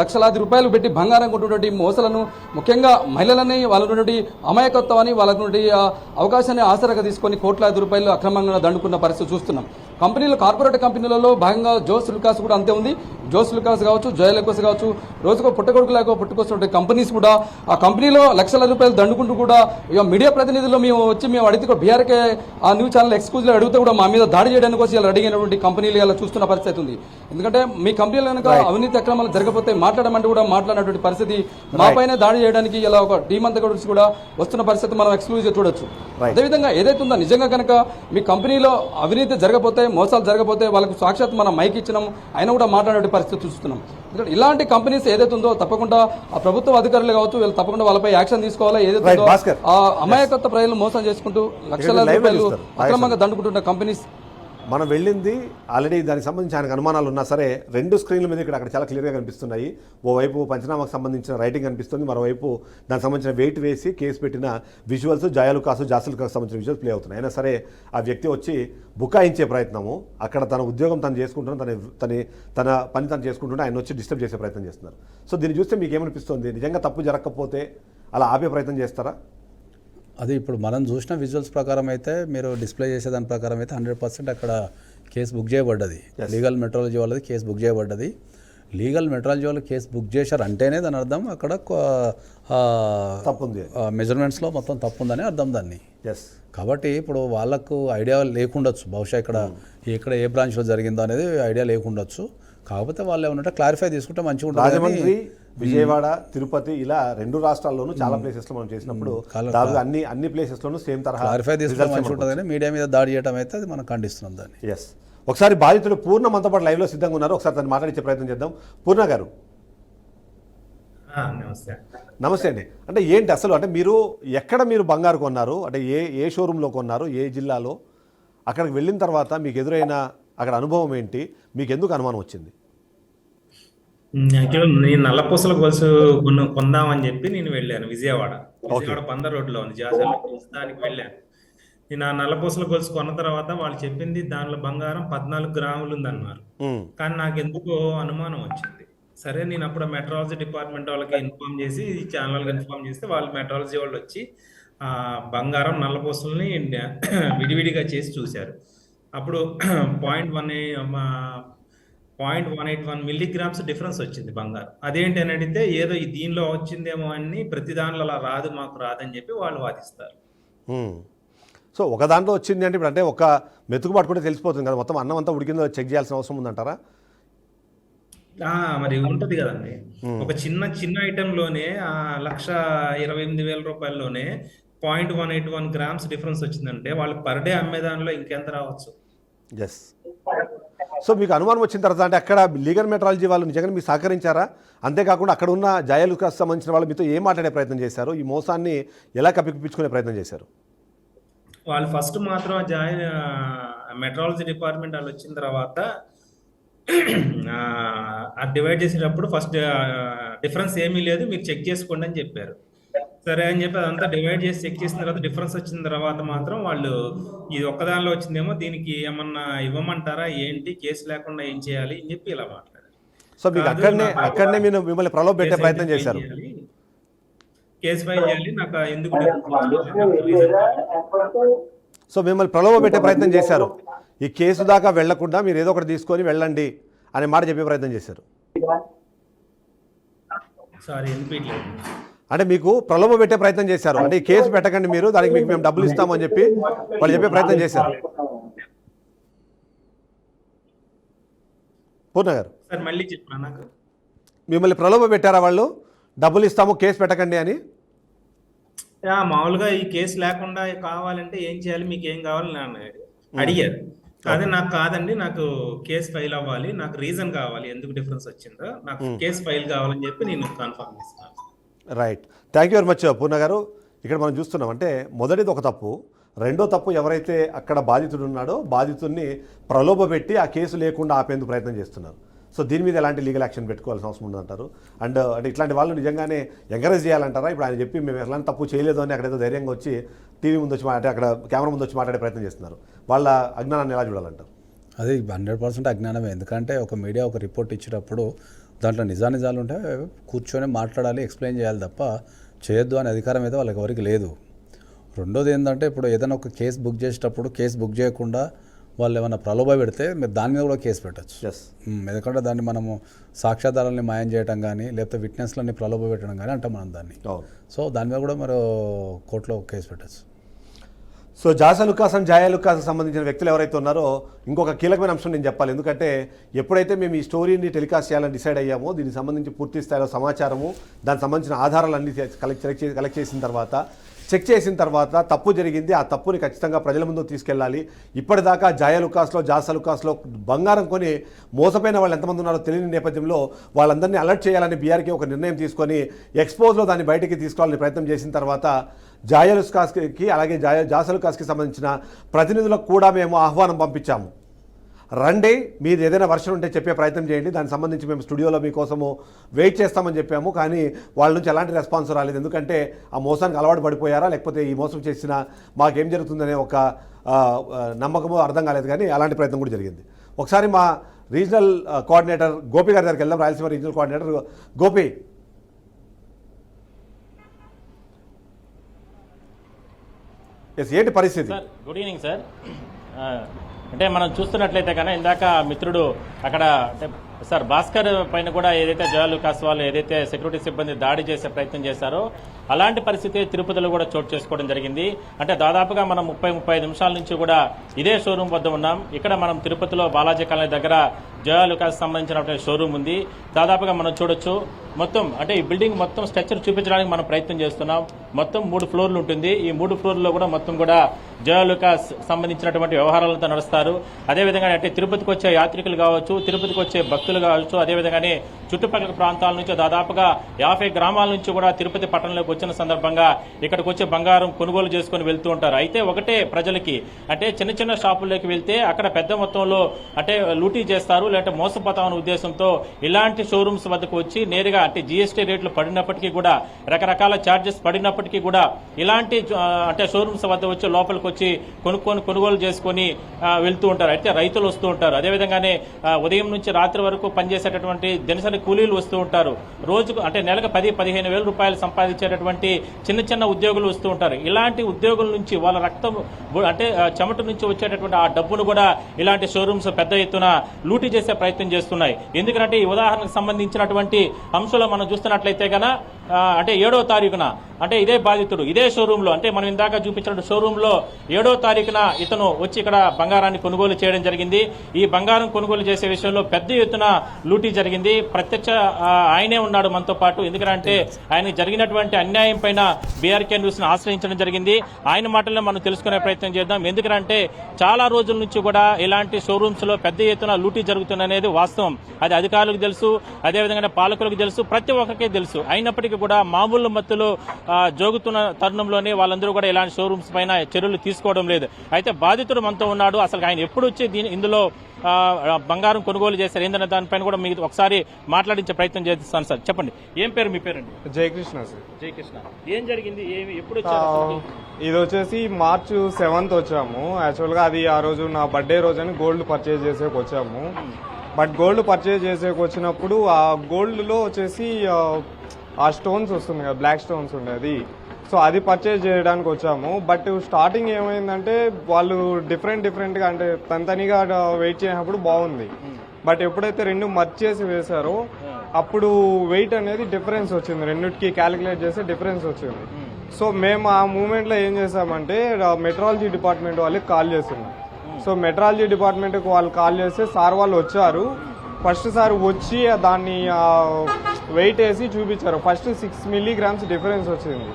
లక్షలాది రూపాయలు పెట్టి బంగారం కొన్నటువంటి మోసాలను, ముఖ్యంగా మహిళలని వాళ్ళ అమాయకత్వాన్ని, వాళ్ళ అవకాశాన్ని ఆసరాగా తీసుకొని కోట్లాది రూపాయలు అక్రమంగా దండుకున్న పరిస్థితి చూస్తున్నాం. కార్పొరేట్ కంపెనీలలో భాగంగా జాసలుకాస్ కూడా అంతే ఉంది. జాసలుకాస్ కావచ్చు, జాయలుకాస్ కావచ్చు, రోజుకో పుట్టగొడుకులాగా పుట్టుకొస్తున్న కంపెనీస్ కూడా ఆ కంపెనీలో లక్షల రూపాయలు దండుకుంటూ కూడా ఇక మీడియా ప్రతినిధులు మేము అడిగితే బీఆర్కే ఆ న్యూస్ ఛానల్ ఎక్స్క్లూజివ్ అడిగితే కూడా మా మీద దాడి చేయడానికి వచ్చి ఇలా అడిగినటువంటి కంపెనీలు ఇలా చూస్తున్న పరిస్థితి ఉంది. ఎందుకంటే మీ కంపెనీలో కనుక అవినీతి అక్రమాలు జరగకపోతే మాట్లాడమంటే కూడా మాట్లాడినటువంటి పరిస్థితి, మా పైన దాడి చేయడానికి ఇలా ఒక టీం అంతా కూడా వస్తున్న పరిస్థితి మనం ఎక్స్క్లూజివ్ చూడొచ్చు. అదేవిధంగా ఏదైతే ఉందో నిజంగా కనుక మీ కంపెనీలో అవినీతి జరగకపోతే, మోసాలు జరగకపోతే వాళ్ళకు సాక్షాత్ మనం మైక్ ఇచ్చినాం, అయినా కూడా మాట్లాడే పరిస్థితి చూస్తున్నాం. ఎందుకంటే ఇలాంటి కంపెనీస్ ఏదైతే ఉందో తప్పకుండా ఆ ప్రభుత్వ అధికారులు కావచ్చు, వీళ్ళు తప్పకుండా వాళ్ళపై యాక్షన్ తీసుకోవాలా. ఏదైతే ఆ అమాయకత్వ ప్రజలు మోసం చేసుకుంటూ లక్షలాది రూపాయలు అక్రమంగా దండుకుంటున్న కంపెనీస్ మనం వెళ్ళింది ఆల్రెడీ. దానికి సంబంధించి ఆయనకు అనుమానాలు ఉన్నా సరే 2 స్క్రీన్ల మీద అక్కడ చాలా క్లియర్గా కనిపిస్తున్నాయి. ఓవైపు పంచనామాకు సంబంధించిన రైటింగ్ కనిపిస్తుంది, మరోవైపు దానికి సంబంధించిన వెయిట్ వేసి కేసు పెట్టిన విజువల్స్ జాసలుకాస్ సంబంధించిన విజువల్స్ ప్లే అవుతున్నాయి. అయినా సరే ఆ వ్యక్తి వచ్చి బుకాయించే ప్రయత్నము, అక్కడ తన ఉద్యోగం తను చేసుకుంటున్నా, తన పని తను చేసుకుంటుంటే ఆయన వచ్చి డిస్టర్బ్ చేసే ప్రయత్నం చేస్తున్నారు. సో దీన్ని చూస్తే మీకు ఏమనిపిస్తుంది? నిజంగా తప్పు జరగకపోతే అలా ఆపే ప్రయత్నం చేస్తారా? అది ఇప్పుడు మనం చూసిన విజువల్స్ ప్రకారం అయితే, మీరు డిస్ప్లే చేసే దాని ప్రకారం అయితే 100% అక్కడ కేసు బుక్ చేయబడ్డది. లీగల్ మెట్రాలజీ వాళ్ళది కేసు బుక్ చేయబడ్డది. లీగల్ మెట్రాలజీ వాళ్ళు కేసు బుక్ చేశారు అంటేనే దాని అర్థం అక్కడ తప్పుంది, మెజర్మెంట్స్లో మొత్తం తప్పు ఉందని అర్థం దాన్ని. కాబట్టి ఇప్పుడు వాళ్ళకు ఐడియా లేకుండొచ్చు, బహుశా ఇక్కడ ఏ బ్రాంచ్లో జరిగిందో అనేది ఐడియా లేకుండొచ్చు. కాకపోతే వాళ్ళు ఏమన్నా క్లారిఫై తీసుకుంటే మంచిగా ఉంటుంది. రాజమండ్రి, విజయవాడ, తిరుపతి ఇలా 2 రాష్ట్రాల్లోనూ చాలా ప్లేసెస్లో మనం చేసినప్పుడు దాదాపు అన్ని ప్లేసెస్లోనూ సేమ్ తరహా క్లారిఫై తీసుకుంటే మంచిగా ఉంటుందని మీడియా మీద దాడి చేయడం అయితే అది మనం ఖండిస్తున్నాం దాన్ని. ఎస్, ఒకసారి బాధితులు పూర్ణ మనతో పాటు లైవ్లో సిద్ధంగా ఉన్నారు. ఒకసారి తను మాట్లాడించే ప్రయత్నం చేద్దాం. పూర్ణ గారు నమస్తే అండి. అంటే ఏంటి అసలు, అంటే ఎక్కడ మీరు బంగారు కొన్నారు, అంటే ఏ షోరూంలో కొన్నారు, ఏ జిల్లాలో, అక్కడికి వెళ్ళిన తర్వాత మీకు ఎదురైన అక్కడ అనుభవం ఏంటి, మీకు ఎందుకు అనుమానం వచ్చింది? యాక్చువల్ నేను నల్లపూసల గొలుసు కొందామని చెప్పి నేను వెళ్ళాను. విజయవాడ పందర్ రోడ్లో ఉంది, దానికి వెళ్ళాను. నేను ఆ నల్లపూసల గొలుసు కొన్న తర్వాత వాళ్ళు చెప్పింది దానిలో బంగారం 14 గ్రాములు ఉందన్నారు. కానీ నాకు ఎందుకో అనుమానం వచ్చింది. సరే, నేను అప్పుడు మెట్రాలజీ డిపార్ట్మెంట్ వాళ్ళకి ఇన్ఫార్మ్ చేసి, ఛానల్కి ఇన్ఫార్మ్ చేస్తే వాళ్ళు మెట్రాలజీ వాళ్ళు వచ్చి ఆ బంగారం నల్లపూసల్ని విడివిడిగా చేసి చూశారు. అప్పుడు 0.181 మిల్లీగ్రామ్స్ డిఫరెన్స్ వచ్చింది బంగారం. అదేంటి అని అడిగితే ఏదో దీనిలో వచ్చిందేమో అని, ప్రతి దానిలో అలా రాదు, మాకు రాదని చెప్పి వాళ్ళు వాదిస్తారు. సో ఒక దాంట్లో వచ్చింది అంటే ఇప్పుడు అంటే ఒక మెతుకు పట్టుకుంటే తెలిసిపోతుంది కదా, మొత్తం అన్నం అంతా ఉడికిందో చెక్ చేయాల్సిన అవసరం ఉందంటారా? మరి ఉంటది కదండి. ఒక చిన్న ఐటమ్ లోనే 1,28,000 రూపాయల్లోనే 0.181 గ్రామ్స్ డిఫరెన్స్ వచ్చిందంటే వాళ్ళు పర్ డే అమ్మే దానిలో ఇంకెంత రావచ్చు? ఎస్. సో మీకు అనుమానం వచ్చిన తర్వాత అంటే అక్కడ లీగల్ మెట్రాలజీ వాళ్ళు నిజంగా మీకు సహకరించారా? అంతేకాకుండా అక్కడ ఉన్న జాయలుకాస్ సంబంధించిన వాళ్ళు మీతో ఏం మాట్లాడే ప్రయత్నం చేశారు? ఈ మోసాన్ని ఎలా కప్పిపుచ్చుకునే ప్రయత్నం చేశారు? వాళ్ళు ఫస్ట్ మాత్రం మెట్రాలజీ డిపార్ట్మెంట్ వాళ్ళు వచ్చిన తర్వాత డివైడ్ చేసేటప్పుడు ఫస్ట్ డిఫరెన్స్ ఏమీ లేదు, మీరు చెక్ చేసుకోండి అని చెప్పారు. సరే అని చెప్పి అదంతా డివైడ్ చేసి చెక్ చేసిన తర్వాత డిఫరెన్స్ వచ్చిన తర్వాత మాత్రం వాళ్ళు ఇది ఒక్కదానిలో వచ్చిందేమో, దీనికి ఏమన్నా ఇవ్వమంటారా ఏంటి, కేసు లేకుండా ఏం చేయాలి అని చెప్పి ఇలా మాట్లాడారు. సో మీకు అక్కడనే మీరు మిమ్మల్ని ప్రలోభ పెట్టే ప్రయత్నం చేశారు. కేసు ఫైల్ చేయాలి, నాకు ఎందుకు సో మిమ్మల్ని ప్రలోభ పెట్టే ప్రయత్నం చేశారు. ఈ కేసు దాకా వెళ్లకుండా మీరు ఏదో ఒకటి తీసుకొని వెళ్ళండి అనే మాట చెప్పే ప్రయత్నం చేశారు. సారీ వినిపించలేదు. అంటే మీకు ప్రలోభ పెట్టే ప్రయత్నం చేశారు. అంటే ఈ కేసు పెట్టకండి మీరు, దానికి మీకు మేము డబ్బులు ఇస్తామని చెప్పి వాళ్ళు చెప్పే ప్రయత్నం చేశారు. పూర్ణ గారు సార్ మళ్ళీ చెప్పాను, నాకు మిమ్మల్ని ప్రలోభ పెట్టారా వాళ్ళు, డబ్బులు ఇస్తాము కేసు పెట్టకండి అని? మామూలుగా ఈ కేసు లేకుండా కావాలంటే ఏం చేయాలి, మీకు ఏం కావాలి నన్ను అడిగారు. అదే నాకు కాదండి, నాకు కేసు ఫైల్ అవ్వాలి, నాకు రీజన్ కావాలి ఎందుకు డిఫరెన్స్ వచ్చిందో, నాకు కేసు ఫైల్ కావాలని చెప్పి నేను కన్ఫర్మ్ చేస్తున్నాను. Right, thank you very much Purna గారు. ఇక్కడ మనం చూస్తున్నాం అంటే మొదటిది ఒక తప్పు, రెండో తప్పు ఎవరైతే అక్కడ బాధితుడు ఉన్నాడో బాధితుడిని ప్రలోభ పెట్టి ఆ కేసు లేకుండా ఆపేందుకు ప్రయత్నం చేస్తున్నారు. సో దీని మీద ఎలాంటి లీగల్ యాక్షన్ పెట్టుకోవాల్సిన అవసరం ఉందంటారు? అండ్ అంటే ఇట్లాంటి వాళ్ళు నిజంగానే ఎంకరేజ్ చేయాలంటారా? ఇప్పుడు ఆయన చెప్పి మేము ఎలాంటి తప్పు చేయలేదు అని అక్కడేదో ధైర్యంగా వచ్చి టీవీ ముందు వచ్చి అంటే అక్కడ కెమెరా ముందు వచ్చి మాట్లాడే ప్రయత్నం చేస్తున్నారు. వాళ్ళ అజ్ఞానాన్ని ఎలా చూడాలంటారు? అది 100% అజ్ఞానమే. ఎందుకంటే ఒక మీడియా ఒక రిపోర్ట్ ఇచ్చేటప్పుడు దాంట్లో నిజానిజాలు ఉంటే కూర్చొని మాట్లాడాలి, ఎక్స్ప్లెయిన్ చేయాలి తప్ప చేయొద్దు అనే అధికారం అయితే వాళ్ళకి ఎవరికి లేదు. రెండోది ఏంటంటే ఇప్పుడు ఏదైనా ఒక కేసు బుక్ చేసేటప్పుడు కేసు బుక్ చేయకుండా వాళ్ళు ఏమైనా ప్రలోభ పెడితే మీరు దాని మీద కూడా కేసు పెట్టచ్చు. ఎందుకంటే దాన్ని మనము సాక్ష్యాధారాలని మాయం చేయడం కానీ లేకపోతే విట్నెస్లని ప్రలోభ పెట్టడం కానీ అంటాం మనం దాన్ని. సో దాని మీద కూడా మీరు కోర్టులో కేసు పెట్టచ్చు. సో జాసలుకాస్ అండ్ జాయలుకాస్ సంబంధించిన వ్యక్తులు ఎవరైతే ఉన్నారో ఇంకొక కీలకమైన అంశం నేను చెప్పాలి. ఎందుకంటే ఎప్పుడైతే మేము ఈ స్టోరీని టెలికాస్ట్ చేయాలని డిసైడ్ అయ్యామో దీనికి సంబంధించి పూర్తి స్థాయిలో సమాచారము దానికి సంబంధించిన ఆధారాలన్నీ కలెక్ట్ చేసిన తర్వాత చెక్ చేసిన తర్వాత తప్పు జరిగింది, ఆ తప్పుని ఖచ్చితంగా ప్రజల ముందు తీసుకెళ్ళాలి. ఇప్పటిదాకా జాయలుకాస్లో జాసలుకాస్లో బంగారం కొని మోసపోయిన వాళ్ళు ఎంతమంది ఉన్నారో తెలియని నేపథ్యంలో వాళ్ళందరినీ అలర్ట్ చేయాలని బీఆర్కే ఒక నిర్ణయం తీసుకొని ఎక్స్పోజ్లో దాన్ని బయటికి తీసుకురావాలని ప్రయత్నం చేసిన తర్వాత జాయలుకాస్కి అలాగే జాసలుకాస్కి సంబంధించిన ప్రతినిధులకు కూడా మేము ఆహ్వానం పంపించాము. రండి, మీరు ఏదైనా వర్షన్ ఉంటే చెప్పే ప్రయత్నం చేయండి, దానికి సంబంధించి మేము స్టూడియోలో మీకోసము వెయిట్ చేస్తామని చెప్పాము. కానీ వాళ్ళ నుంచి ఎలాంటి రెస్పాన్స్ రాలేదు. ఎందుకంటే ఆ మోసానికి అలవాటు పడిపోయారా లేకపోతే ఈ మోసం చేసిన మాకేం జరుగుతుందనే ఒక నమ్మకము అర్థం కాలేదు. కానీ అలాంటి ప్రయత్నం కూడా జరిగింది. ఒకసారి మా రీజనల్ కోఆర్డినేటర్ గోపి గారి దగ్గరికి వెళ్దాం. Rayalaseema regional coordinator Gopi. Yes, ఏంటి పరిస్థితి? Sir good evening sir. అంటే మనం చూస్తున్నట్లయితే కన్నా ఇందాక మిత్రుడు అక్కడ అంటే సార్ భాస్కర్ పైన కూడా ఏదైతే జాయలుకాస్ వాళ్ళు ఏదైతే సెక్యూరిటీ సిబ్బంది దాడి చేసే ప్రయత్నం చేశారో అలాంటి పరిస్థితి తిరుపతిలో కూడా చోటు చేసుకోవడం జరిగింది. అంటే దాదాపుగా మనం 30-35 నిమిషాల నుంచి కూడా ఇదే షోరూమ్ వద్ద ఉన్నాం. ఇక్కడ మనం తిరుపతిలో బాలాజీ కాలనీ దగ్గర జాయలుకాస్ సంబంధించినటువంటి షోరూమ్ ఉంది. దాదాపుగా మనం చూడొచ్చు మొత్తం అంటే ఈ బిల్డింగ్ మొత్తం స్ట్రక్చర్ చూపించడానికి మనం ప్రయత్నం చేస్తున్నాం. మొత్తం 3 ఫ్లోర్లు ఉంటుంది. ఈ 3 ఫ్లోర్లో కూడా మొత్తం కూడా జాయలుకాస్ సంబంధించినటువంటి వ్యవహారాలతో నడుస్తారు. అదేవిధంగా అంటే తిరుపతికి వచ్చే యాత్రికులు కావచ్చు, తిరుపతికి వచ్చే భక్తులు కావచ్చు, అదేవిధంగానే చుట్టుపక్కల ప్రాంతాల నుంచి దాదాపుగా 50 గ్రామాల నుంచి కూడా తిరుపతి పట్టణంలోకి వచ్చిన సందర్భంగా ఇక్కడికి వచ్చే బంగారం కొనుగోలు చేసుకుని వెళ్తూ ఉంటారు. అయితే ఒకటే ప్రజలకి అంటే చిన్న చిన్న షాపుల్లోకి వెళ్తే అక్కడ పెద్ద మొత్తంలో అంటే లూటీ చేస్తారు లేదంటే మోసపోతామనే ఉద్దేశంతో ఇలాంటి షోరూమ్స్ వద్దకు వచ్చి నేరుగా అంటే జీఎస్టీ రేట్లు పడినప్పటికీ కూడా రకరకాల ఛార్జెస్ పడినప్పటికీ కూడా ఇలాంటి అంటే షోరూమ్స్ వద్ద వచ్చి లోపలికి వచ్చి కొనుగోలు చేసుకొని వెళ్తూ ఉంటారు. అయితే రైతులు వస్తూ ఉంటారు. అదేవిధంగానే ఉదయం నుంచి రాత్రి వరకు పనిచేసేటటువంటి దినసరి కూలీలు వస్తూ ఉంటారు. రోజుకు అంటే నెలకు 10-15 వేల రూపాయలు సంపాదించేటటువంటి చిన్న చిన్న ఉద్యోగులు వస్తూ ఉంటారు. ఇలాంటి ఉద్యోగుల నుంచి వాళ్ళ రక్తం అంటే చెమట నుంచి వచ్చేటటువంటి ఆ డబ్బును కూడా ఇలాంటి షోరూమ్స్ పెద్ద ఎత్తున లూటీ చేసే ప్రయత్నం చేస్తున్నాయి. ఎందుకంటే ఈ ఉదాహరణకు సంబంధించినటువంటి అంశంలో మనం చూస్తున్నట్లయితే కనుక అంటే 7వ తారీఖున అంటే ఇదే బాధితుడు ఇదే షోరూంలో అంటే మనం ఇందాక చూపించిన షోరూంలో 7వ తారీఖున ఇతను వచ్చి ఇక్కడ బంగారాన్ని కొనుగోలు చేయడం జరిగింది. ఈ బంగారం కొనుగోలు చేసే విషయంలో పెద్ద ఎత్తున లూటీ జరిగింది. ప్రత్యక్ష ఆయనే ఉన్నాడు మనతో పాటు. ఎందుకంటే ఆయన జరిగినటువంటి అన్యాయం పైన బీఆర్కే న్యూస్ ను ఆశ్రయించడం జరిగింది. ఆయన మాటల్లో మనం తెలుసుకునే ప్రయత్నం చేద్దాం. ఎందుకంటే చాలా రోజుల నుంచి కూడా ఇలాంటి షోరూమ్స్ లో పెద్ద ఎత్తున లూటీ జరుగుతుందనేది వాస్తవం. అది అధికారులకు తెలుసు, అదేవిధంగా పాలకులకు తెలుసు, ప్రతి ఒక్కరికి తెలుసు. అయినప్పటికీ కూడా మామూలు మత్తులో జోగుతున్న తరుణంలోనే వాళ్ళందరూ కూడా ఇలాంటి షోరూమ్స్ పైన చర్యలు తీసుకోవడం లేదు. అయితే బాధితుడు మనతో ఉన్నాడు. అసలు ఆయన ఎప్పుడు వచ్చి ఇందులో బంగారం కొనుగోలు చేశారు ఏందన్న దానిపైన కూడా మీకు ఒకసారి మాట్లాడించే ప్రయత్నం చేస్తాను సార్. చెప్పండి, ఏం పేరు మీ పేరండి? జయకృష్ణ సార్. జయకృష్ణ, ఏం జరిగింది, ఎప్పుడు వచ్చారు? ఇది వచ్చేసి మార్చ్ 7th వచ్చాము. యాక్చువల్గా అది ఆ రోజు నా బర్త్డే రోజు అని గోల్డ్ పర్చేజ్ చేసేకి వచ్చాము. బట్ గోల్డ్ పర్చేజ్ చేసేకి వచ్చినప్పుడు ఆ గోల్డ్లో వచ్చేసి ఆ స్టోన్స్ వస్తుంది కదా, బ్లాక్ స్టోన్స్ ఉండేది. సో అది పర్చేజ్ చేయడానికి వచ్చాము. బట్ స్టార్టింగ్ ఏమైందంటే వాళ్ళు డిఫరెంట్గా అంటే తనిగా వెయిట్ చేసినప్పుడు బాగుంది. బట్ ఎప్పుడైతే రెండు మర్చ్ చేసి వేశారో అప్పుడు వెయిట్ అనేది డిఫరెన్స్ వచ్చింది. రెండింటికి క్యాలిక్యులేట్ చేస్తే డిఫరెన్స్ వచ్చింది. సో మేము ఆ మూమెంట్లో ఏం చేసామంటే మెట్రాలజీ డిపార్ట్మెంట్ వాళ్ళకి కాల్ చేస్తున్నాం. సో మెట్రాలజీ డిపార్ట్మెంట్కి వాళ్ళు కాల్ చేస్తే సార్ వాళ్ళు వచ్చారు. ఫస్ట్ సార్ వచ్చి దాన్ని వెయిట్ వేసి చూపించారు. ఫస్ట్ 6 milligrams డిఫరెన్స్ వచ్చింది.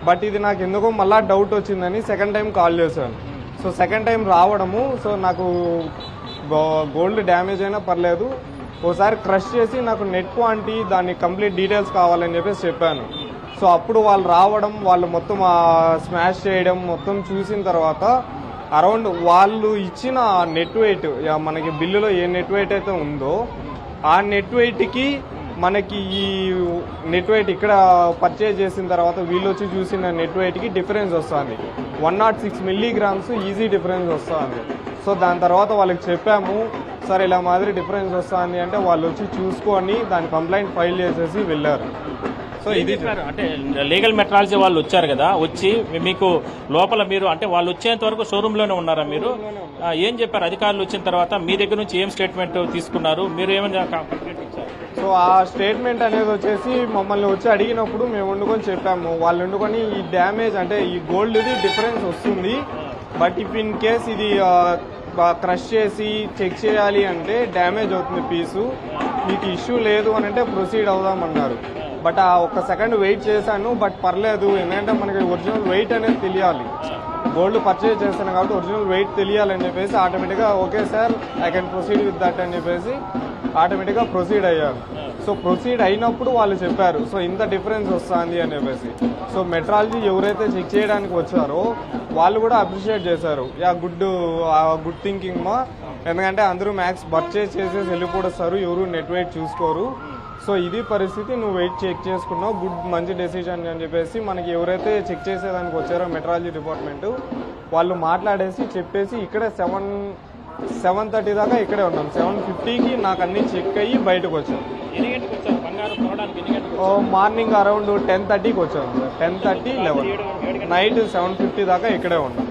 బట్ ఇది నాకు ఎందుకో మళ్ళా డౌట్ వచ్చిందని సెకండ్ టైం కాల్ చేశాను. సో సెకండ్ టైం రావడము, సో నాకు గోల్డ్ డ్యామేజ్ అయినా పర్లేదు, ఓసారి క్రష్ చేసి నాకు నెట్ క్వాంటిటీ దాని కంప్లీట్ డీటెయిల్స్ కావాలని చెప్పేసి చెప్పాను. సో అప్పుడు వాళ్ళు రావడం, వాళ్ళు మొత్తం స్మాష్ చేయడం మొత్తం చూసిన తర్వాత అరౌండ్ వాళ్ళు ఇచ్చిన నెట్ వెయిట్, మనకి బిల్లులో ఏ నెట్ వెయిట్ అయితే ఉందో ఆ నెట్ వెయిట్కి మనకి ఈ నెట్ వెయిట్ ఇక్కడ పర్చేజ్ చేసిన తర్వాత వీళ్ళు వచ్చి చూసిన నెట్ వెయిట్కి డిఫరెన్స్ వస్తుంది. 106 milligrams ఈజీ డిఫరెన్స్ వస్తుంది. సో దాని తర్వాత వాళ్ళకి చెప్పాము, సార్ ఇలా మాదిరి డిఫరెన్స్ వస్తుంది అంటే వాళ్ళు వచ్చి చూసుకొని దాని కంప్లైంట్ ఫైల్ చేసేసి వెళ్ళారు. సో ఇది అంటే లీగల్ మెట్రాలజీ వాళ్ళు వచ్చారు కదా, వచ్చి మీకు లోపల మీరు అంటే వాళ్ళు వచ్చేంత వరకు షోరూమ్ లోనే ఉన్నారా మీరు? ఏం చెప్పారు అధికారులు వచ్చిన తర్వాత? మీ దగ్గర నుంచి ఏం స్టేట్మెంట్ తీసుకున్నారు? మీరు ఏమైనా కంప్లైంట్ ఇచ్చారు? సో ఆ స్టేట్మెంట్ అనేది వచ్చేసి మమ్మల్ని వచ్చి అడిగినప్పుడు మేము వండుకొని చెప్పాము. వాళ్ళు వండుకొని ఈ డ్యామేజ్ అంటే ఈ గోల్డ్ది డిఫరెన్స్ వస్తుంది, బట్ ఇఫ్ ఇన్ కేస్ ఇది క్రష్ చేసి చెక్ చేయాలి అంటే డ్యామేజ్ అవుతుంది పీసు, మీకు ఇష్యూ లేదు అని అంటే ప్రొసీడ్ అవుదామన్నారు. బట్ ఆ ఒక్క సెకండ్ వెయిట్ చేశాను. బట్ పర్లేదు, ఎందుకంటే మనకి ఒరిజినల్ వెయిట్ అనేది తెలియాలి. గోల్డ్ పర్చేజ్ చేస్తాను కాబట్టి ఒరిజినల్ వెయిట్ తెలియాలని చెప్పేసి ఆటోమేటిక్గా okay sir I can proceed with that అని చెప్పేసి ఆటోమేటిక్గా ప్రొసీడ్ అయ్యారు. సో ప్రొసీడ్ అయినప్పుడు వాళ్ళు చెప్పారు సో ఇంత డిఫరెన్స్ వస్తుంది అని చెప్పేసి. సో మెట్రాలజీ ఎవరైతే చెక్ చేయడానికి వచ్చారో వాళ్ళు కూడా అప్రిషియేట్ చేశారు. యా గుడ్ థింకింగ్ మా, ఎందుకంటే అందరూ మ్యాక్స్ పర్చేజ్ చేసేసి వెళ్ళిపోతారు, ఎవరు నెట్ వెయిట్ చూసుకోరు. సో ఇది పరిస్థితి, నువ్వు వెయిట్ చెక్ చేసుకున్నావు, మంచి డెసిషన్ అని చెప్పేసి మనకి ఎవరైతే చెక్ చేసేదానికి వచ్చారో మెట్రాలజీ డిపార్ట్మెంట్ వాళ్ళు మాట్లాడేసి చెప్పేసి ఇక్కడ 7:30 దాకా ఇక్కడే ఉన్నాం. 7:50కి నాకు అన్ని చెక్ అయ్యి బయటకు వచ్చాం. మార్నింగ్ అరౌండ్ 10:30కి వచ్చాం సార్. 10:30, 11 నైట్ 7:50 దాకా ఇక్కడే ఉన్నాం.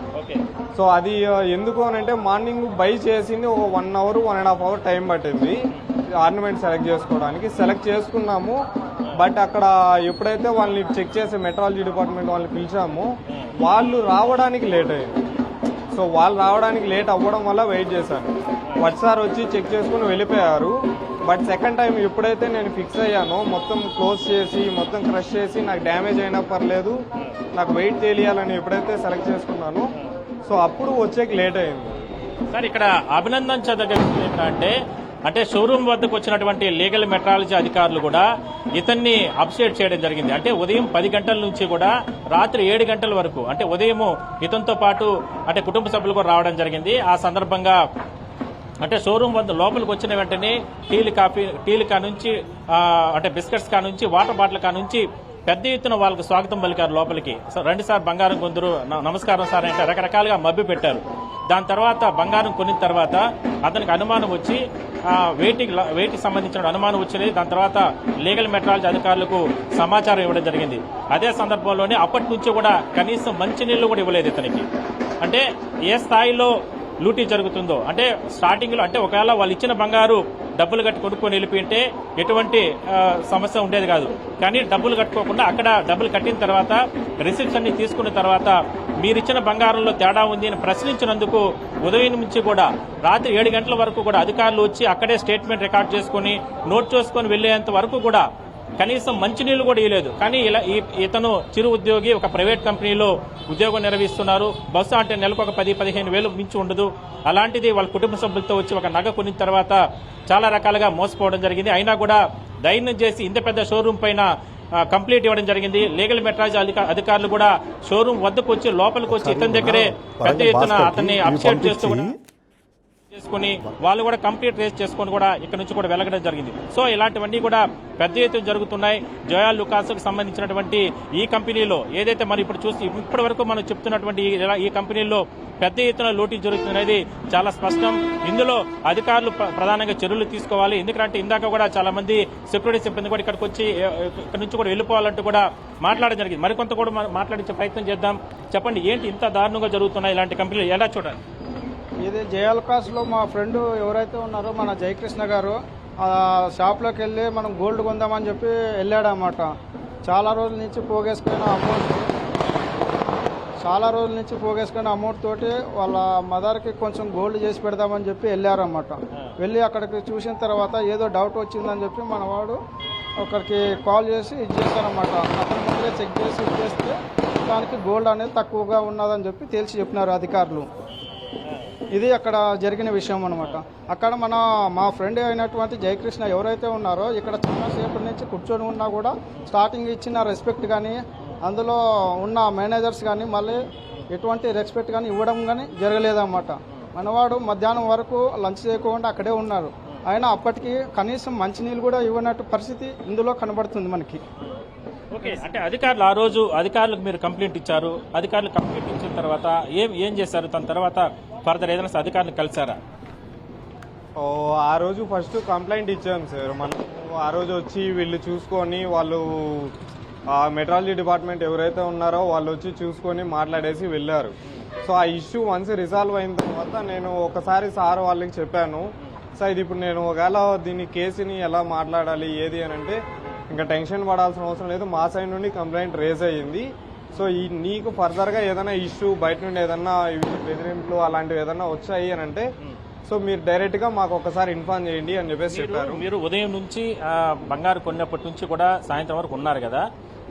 సో అది ఎందుకు అని అంటే మార్నింగ్ బై చేసింది ఒక 1 hour 1.5 hour టైం పట్టింది ఆర్నమెంట్ సెలెక్ట్ చేసుకున్నాము. బట్ అక్కడ ఎప్పుడైతే వాళ్ళని చెక్ చేసే మెట్రాలజీ డిపార్ట్మెంట్ వాళ్ళని పిలిచామో వాళ్ళు రావడానికి లేట్ అయింది. సో వాళ్ళు రావడానికి లేట్ అవ్వడం వల్ల వెయిట్ చేశాను. ఒకసారి వచ్చి చెక్ చేసుకుని వెళ్ళిపోయారు. బట్ సెకండ్ టైం ఎప్పుడైతే నేను ఫిక్స్ అయ్యానో మొత్తం క్లోజ్ చేసి మొత్తం క్రష్ చేసి నాకు డ్యామేజ్ అయినా పర్లేదు, నాకు వెయిట్ తెలియాలని ఎప్పుడైతే సెలెక్ట్ చేసుకున్నానో సో అప్పుడు వచ్చేకి లేట్ అయింది. సార్ ఇక్కడ అభినందించదగ్గ అంటే షోరూమ్ వద్దకు వచ్చినటువంటి లీగల్ మెట్రాలజీ అధికారులు కూడా ఇతన్ని అప్డేట్ చేయడం జరిగింది. అంటే ఉదయం 10 గంటల నుంచి కూడా రాత్రి 7 గంటల వరకు అంటే ఉదయం ఇతనితో పాటు అంటే కుటుంబ సభ్యులు కూడా రావడం జరిగింది. ఆ సందర్భంగా అంటే షోరూమ్ వద్ద లోపలికి వచ్చిన వెంటనే టీలు కా నుంచి అంటే బిస్కెట్స్ కా నుంచి వాటర్ బాటిల్ కా నుంచి పెద్ద ఎత్తున వాళ్ళకి స్వాగతం పలికారు లోపలికి. రండి సార్ బంగారం కొందరు, నమస్కారం సార్ అంటే రకరకాలుగా మభ్య పెట్టారు. దాని తర్వాత బంగారం కొనిన తర్వాత అతనికి అనుమానం వచ్చి వెయిట్కి సంబంధించిన అనుమానం వచ్చింది. దాని తర్వాత లీగల్ మెట్రాలజీ అధికారులకు సమాచారం ఇవ్వడం జరిగింది. అదే సందర్భంలోనే అప్పటి నుంచి కూడా కనీసం మంచినీళ్లు కూడా ఇవ్వలేదు ఇతనికి. అంటే ఏ స్థాయిలో లూటీ జరుగుతుందో, అంటే స్టార్టింగ్లో అంటే ఒకవేళ వాళ్ళు ఇచ్చిన బంగారు డబ్బులు కట్టి కొనుక్కొని వెళ్ళిపోయింటే ఎటువంటి సమస్య ఉండేది కాదు. కానీ డబ్బులు కట్టుకోకుండా అక్కడ డబ్బులు కట్టిన తర్వాత రిసిప్ట్స్ అన్ని తీసుకున్న తర్వాత మీరిచ్చిన బంగారంలో తేడా ఉంది అని ప్రశ్నించినందుకు ఉదయం నుంచి కూడా రాత్రి 7 గంటల వరకు కూడా అధికారులు వచ్చి అక్కడే స్టేట్మెంట్ రికార్డ్ చేసుకుని నోట్ చేసుకుని వెళ్లేంత వరకు కూడా కనీసం మంచినీళ్లు కూడా ఇవ్వలేదు. కానీ ఇలా ఇతను చిరు ఉద్యోగి, ఒక ప్రైవేట్ కంపెనీలో ఉద్యోగం నిర్వహిస్తున్నారు. బస్సు అంటే నెలకు ఒక 10-15 వేలు మించి ఉండదు. అలాంటిది వాళ్ళ కుటుంబ సభ్యులతో వచ్చి ఒక నగ కొనిన తర్వాత చాలా రకాలుగా మోసపోవడం జరిగింది. అయినా కూడా ధైర్యం చేసి ఇంత పెద్ద షోరూమ్ పైన కంప్లీట్ ఇవ్వడం జరిగింది. లీగల్ మెట్రాజ్ అధికారులు కూడా షోరూమ్ వద్దకు వచ్చి లోపలికి వచ్చి ఇతని దగ్గరే పెద్ద ఎత్తున అతన్ని అప్షేట్ చేస్తూ కూడా చేసుకుని వాళ్ళు కూడా కంప్లీట్ రేస్ చేసుకుని కూడా ఇక్కడ నుంచి కూడా వెలగడం జరిగింది. సో ఇలాంటివన్నీ కూడా పెద్ద ఎత్తున జరుగుతున్నాయి. జోయా లుకాస్ కు సంబంధించినటువంటి ఈ కంపెనీలో ఏదైతే మనం ఇప్పుడు చూసి ఇప్పటి వరకు మనం చెప్తున్నటువంటి ఈ కంపెనీలో పెద్ద ఎత్తున లూటీ జరుగుతున్నది చాలా స్పష్టం. ఇందులో అధికారులు ప్రధానంగా చర్యలు తీసుకోవాలి. ఎందుకంటే ఇందాక కూడా చాలా మంది సెక్యూరిటీ సిబ్బంది కూడా ఇక్కడికి వచ్చి ఇక్కడ నుంచి కూడా వెళ్ళిపోవాలంటూ కూడా మాట్లాడడం జరిగింది. మరికొంత కూడా మాట్లాడించే ప్రయత్నం చేద్దాం. చెప్పండి, ఏంటి ఇంత దారుణంగా జరుగుతున్నాయి ఇలాంటి కంపెనీలు, ఎలా చూడాలి? ఇది జయల్కాస్లో మా ఫ్రెండ్ ఎవరైతే ఉన్నారో మన జయకృష్ణ గారు ఆ షాప్లోకి వెళ్ళి మనం గోల్డ్ కొందామని చెప్పి వెళ్ళాడన్నమాట. చాలా రోజుల నుంచి పోగేసుకున్న అమౌంట్ తోటి వాళ్ళ మదర్కి కొంచెం గోల్డ్ చేసి పెడదామని చెప్పి వెళ్ళారన్నమాట. వెళ్ళి అక్కడికి చూసిన తర్వాత ఏదో డౌట్ వచ్చిందని చెప్పి మనవాడు ఒకరికి కాల్ చేసి ఇది చేశారన్నమాట. అతని ముందే చెక్ చేసి ఇది చేస్తే దానికి గోల్డ్ అనేది తక్కువగా ఉన్నదని చెప్పి తేల్చి చెప్పినారు అధికారులు. ఇది అక్కడ జరిగిన విషయం అనమాట. అక్కడ మా ఫ్రెండ్ అయినటువంటి జయకృష్ణ ఎవరైతే ఉన్నారో ఇక్కడ చాలాసేపటి నుంచి కూర్చొని ఉన్నా కూడా స్టార్టింగ్ ఇచ్చిన రెస్పెక్ట్ కానీ అందులో ఉన్న మేనేజర్స్ కానీ మళ్ళీ ఎటువంటి రెస్పెక్ట్ కానీ ఇవ్వడం కానీ జరగలేదన్నమాట. మనవాడు మధ్యాహ్నం వరకు లంచ్ చేయకుండా అక్కడే ఉన్నారు. అయినా అప్పటికి కనీసం మంచినీళ్ళు కూడా ఇవ్వనట్టు పరిస్థితి ఇందులో కనబడుతుంది మనకి. ఓకే, అంటే అధికారులు ఆ రోజు అధికారులకు మీరు కంప్లైంట్ ఇచ్చారు. అధికారులు కంప్లైంట్ ఇచ్చిన తర్వాత ఏం చేశారు? దాని తర్వాత ఫర్దర్ ఏదైనా అధికారులు కలిసారా? ఆ రోజు ఫస్ట్ కంప్లైంట్ ఇచ్చాను సార్. మనం ఆ రోజు వచ్చి వీళ్ళు చూసుకొని వాళ్ళు మెట్రాలజీ డిపార్ట్మెంట్ ఎవరైతే ఉన్నారో వాళ్ళు వచ్చి చూసుకొని మాట్లాడేసి వెళ్ళారు. సో ఆ ఇష్యూ వన్స్ రిజాల్వ్ అయిన తర్వాత నేను ఒకసారి సార్ వాళ్ళకి చెప్పాను, సార్ ఇది ఇప్పుడు నేను ఒకవేళ దీన్ని కేసుని ఎలా మాట్లాడాలి ఏది అని అంటే ఇంకా టెన్షన్ పడాల్సిన అవసరం లేదు, మా సైడ్ నుండి కంప్లైంట్ రేజ్ అయ్యింది. సో నీకు ఫర్దర్గా ఏదైనా ఇష్యూ బయట నుండి ఏదన్నా బెదిరింపులు అలాంటివి ఏదన్నా వచ్చాయి అని అంటే సో మీరు డైరెక్ట్గా మాకు ఒకసారి ఇన్ఫార్మ్ చేయండి అని చెప్పేసి చెప్పారు. మీరు ఉదయం నుంచి బంగారు కొన్నప్పటి నుంచి కూడా సాయంత్రం వరకు ఉన్నారు కదా,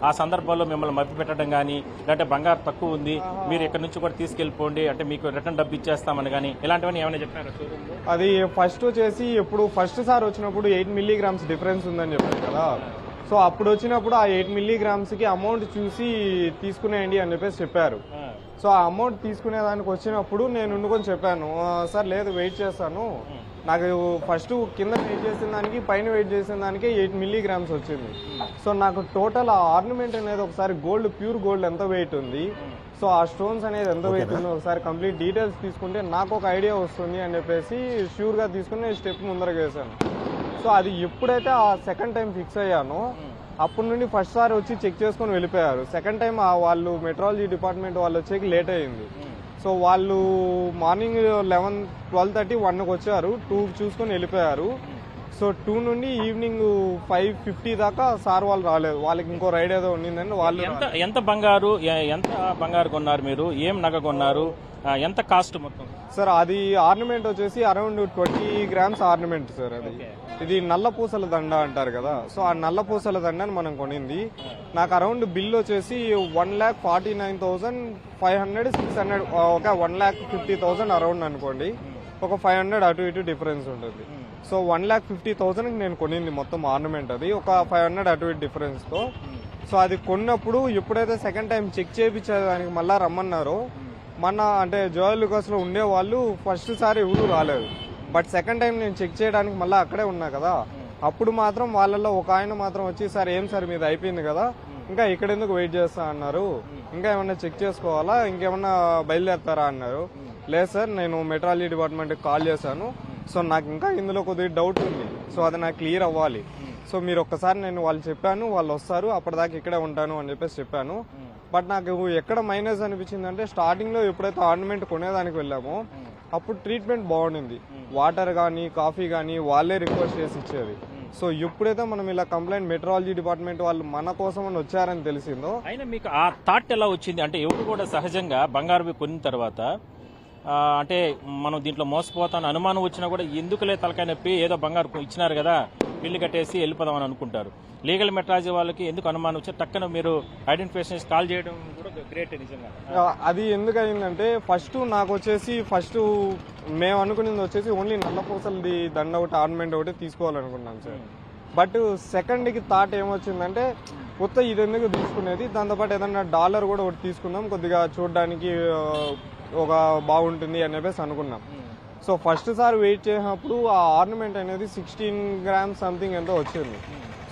ఆ సందర్భంలో మిమ్మల్ని మభ్య పెట్టడం కానీ లేదంటే బంగారు తక్కువ ఉంది మీరు ఇక్కడ నుంచి కూడా తీసుకెళ్లిపోండి అంటే మీకు రిటర్న్ డబ్బు ఇచ్చేస్తామని కానీ ఇలాంటివన్నీ ఏమైనా చెప్పారు? అది ఫస్ట్ వచ్చేసి ఎప్పుడు ఫస్ట్ సార్ వచ్చినప్పుడు 8 మిల్లీగ్రామ్స్ డిఫరెన్స్ ఉందని చెప్పారు కదా. సో అప్పుడు వచ్చినప్పుడు ఆ 8 మిల్లీగ్రామ్స్కి అమౌంట్ చూసి తీసుకునేయండి అని చెప్పేసి చెప్పారు. సో ఆ అమౌంట్ తీసుకునేదానికి వచ్చినప్పుడు నేను ఉండుకొని చెప్పాను, సార్ లేదు వెయిట్ చేస్తాను, నాకు ఫస్ట్ కింద వెయిట్ చేసిన దానికి పైన వెయిట్ చేసిన దానికి 8 మిల్లీగ్రామ్స్ వచ్చింది. సో నాకు టోటల్ ఆ ఆర్నమెంట్ అనేది ఒకసారి గోల్డ్ ప్యూర్ గోల్డ్ ఎంత వెయిట్ ఉంది, సో ఆ స్టోన్స్ అనేది ఎంత వెయిట్ ఉందో ఒకసారి కంప్లీట్ డీటెయిల్స్ తీసుకుంటే నాకు ఒక ఐడియా వస్తుంది అని చెప్పేసి ష్యూర్గా తీసుకుని స్టెప్ ముందరకు వేశాను. సో అది ఎప్పుడైతే ఆ సెకండ్ టైం ఫిక్స్ అయ్యానో అప్పటి నుండి ఫస్ట్ సారి వచ్చి చెక్ చేసుకుని వెళ్ళిపోయారు. సెకండ్ టైం వాళ్ళు మెట్రాలజీ డిపార్ట్మెంట్ వాళ్ళు వచ్చేకి లేట్ అయ్యింది. సో వాళ్ళు మార్నింగ్ 11, 12:30, 1కి వచ్చారు, 2కి చూసుకొని వెళ్ళిపోయారు. సో 2 నుండి ఈవినింగ్ 5:50 దాకా సార్ వాళ్ళు రాలేదు, వాళ్ళకి ఇంకో రైడ్ ఏదో ఉండిందని వాళ్ళు. ఎంత బంగారు కొన్నారు మీరు, ఏం నగ కొన్నారు, ఎంత కాస్ట్ మొత్తం? సార్ అది ఆర్నమెంట్ వచ్చేసి అరౌండ్ 20 గ్రామ్స్ ఆర్నమెంట్ సార్. అది ఇది నల్ల పూసల దండ అంటారు కదా, సో ఆ నల్ల పూసల దండని మనం కొనింది. నాకు అరౌండ్ బిల్ వచ్చేసి 1,49,500, 600, ఒక 1,50,000 అరౌండ్ అనుకోండి, ఒక 500 అటు ఇటు డిఫరెన్స్ ఉంటుంది. సో 1,50,000కి నేను కొనింది మొత్తం ఆర్నమెంట్, అది ఒక 500 అటు ఇటు డిఫరెన్స్తో. సో అది కొన్నప్పుడు ఎప్పుడైతే సెకండ్ టైం చెక్ చేయించేదానికి మళ్ళీ రమ్మన్నారో అంటే జోయా లుకాస్లో ఉండే వాళ్ళు ఫస్ట్ సారి ఎవరు రాలేదు. బట్ సెకండ్ టైం నేను చెక్ చేయడానికి మళ్ళీ అక్కడే ఉన్నా కదా, అప్పుడు మాత్రం వాళ్ళల్లో ఒక ఆయన మాత్రం వచ్చి సార్ ఏం సార్ మీది అయిపోయింది కదా ఇంకా ఇక్కడ ఎందుకు వెయిట్ చేస్తా అన్నారు, ఇంకా ఏమన్నా చెక్ చేసుకోవాలా, ఇంకేమన్నా బయలుదేరతారా అన్నారు. లేదు సార్ నేను మెట్రాలజీ డిపార్ట్మెంట్కి కాల్ చేశాను, సో నాకు ఇంకా ఇందులో కొద్దిగా డౌట్ ఉంది, సో అది నాకు క్లియర్ అవ్వాలి. సో మీరు ఒక్కసారి నేను వాళ్ళు చెప్పాను, వాళ్ళు వస్తారు, అప్పటిదాకా ఇక్కడే ఉంటాను అని చెప్పేసి చెప్పాను. బట్ నాకు ఎక్కడ మైనస్ అనిపించింది అంటే స్టార్టింగ్లో ఎప్పుడైతే ఆర్నమెంట్ కొనేదానికి వెళ్ళామో అప్పుడు ట్రీట్మెంట్ బాగుండింది. వాటర్ కానీ కాఫీ కానీ వాళ్ళే రిక్వెస్ట్ చేసి ఇచ్చేది. సో ఎప్పుడైతే మనం ఇలా కంప్లైంట్ మెట్రాలజీ డిపార్ట్మెంట్ వాళ్ళు మన కోసం అని వచ్చారని తెలిసిందో, అయినా మీకు ఆ థాట్ ఎలా వచ్చింది? అంటే ఎవరు కూడా సహజంగా బంగారు కొన్న తర్వాత అంటే మనం దీంట్లో మోసపోతాను అనుమానం వచ్చినా కూడా ఎందుకులే తలకాయ నొప్పి, ఏదో బంగారు ఇచ్చినారు కదా బిల్లు కట్టేసి వెళ్ళిపోదామని అనుకుంటారు. లీగల్ మెట్రాలజీ వాళ్ళకి ఎందుకు అనుమానం వచ్చి టక్కన మీరు ఐడెంటిఫికేషన్ కాల్ చేయడం కూడా గ్రేట్ నిజంగా. అది ఎందుకు అయిందంటే ఫస్ట్ మేము అనుకునేది వచ్చేసి ఓన్లీ నల్లపూసలది దండ ఒకటి ఆర్నమెంట్ ఒకటి తీసుకోవాలనుకున్నాం సార్. బట్ సెకండ్కి థాట్ ఏమొచ్చిందంటే కొత్త ఇది ఎందుకు తీసుకునేది, దాంతోపాటు ఏదన్నా డాలర్ కూడా ఒకటి తీసుకుందాం, కొద్దిగా చూడడానికి ఒక బాగుంటుంది అని చెప్పేసి అనుకున్నాం. సో ఫస్ట్ సారి వెయిట్ చేసినప్పుడు ఆ ఆర్నమెంట్ అనేది 16 grams సంథింగ్ ఎంతో వచ్చింది.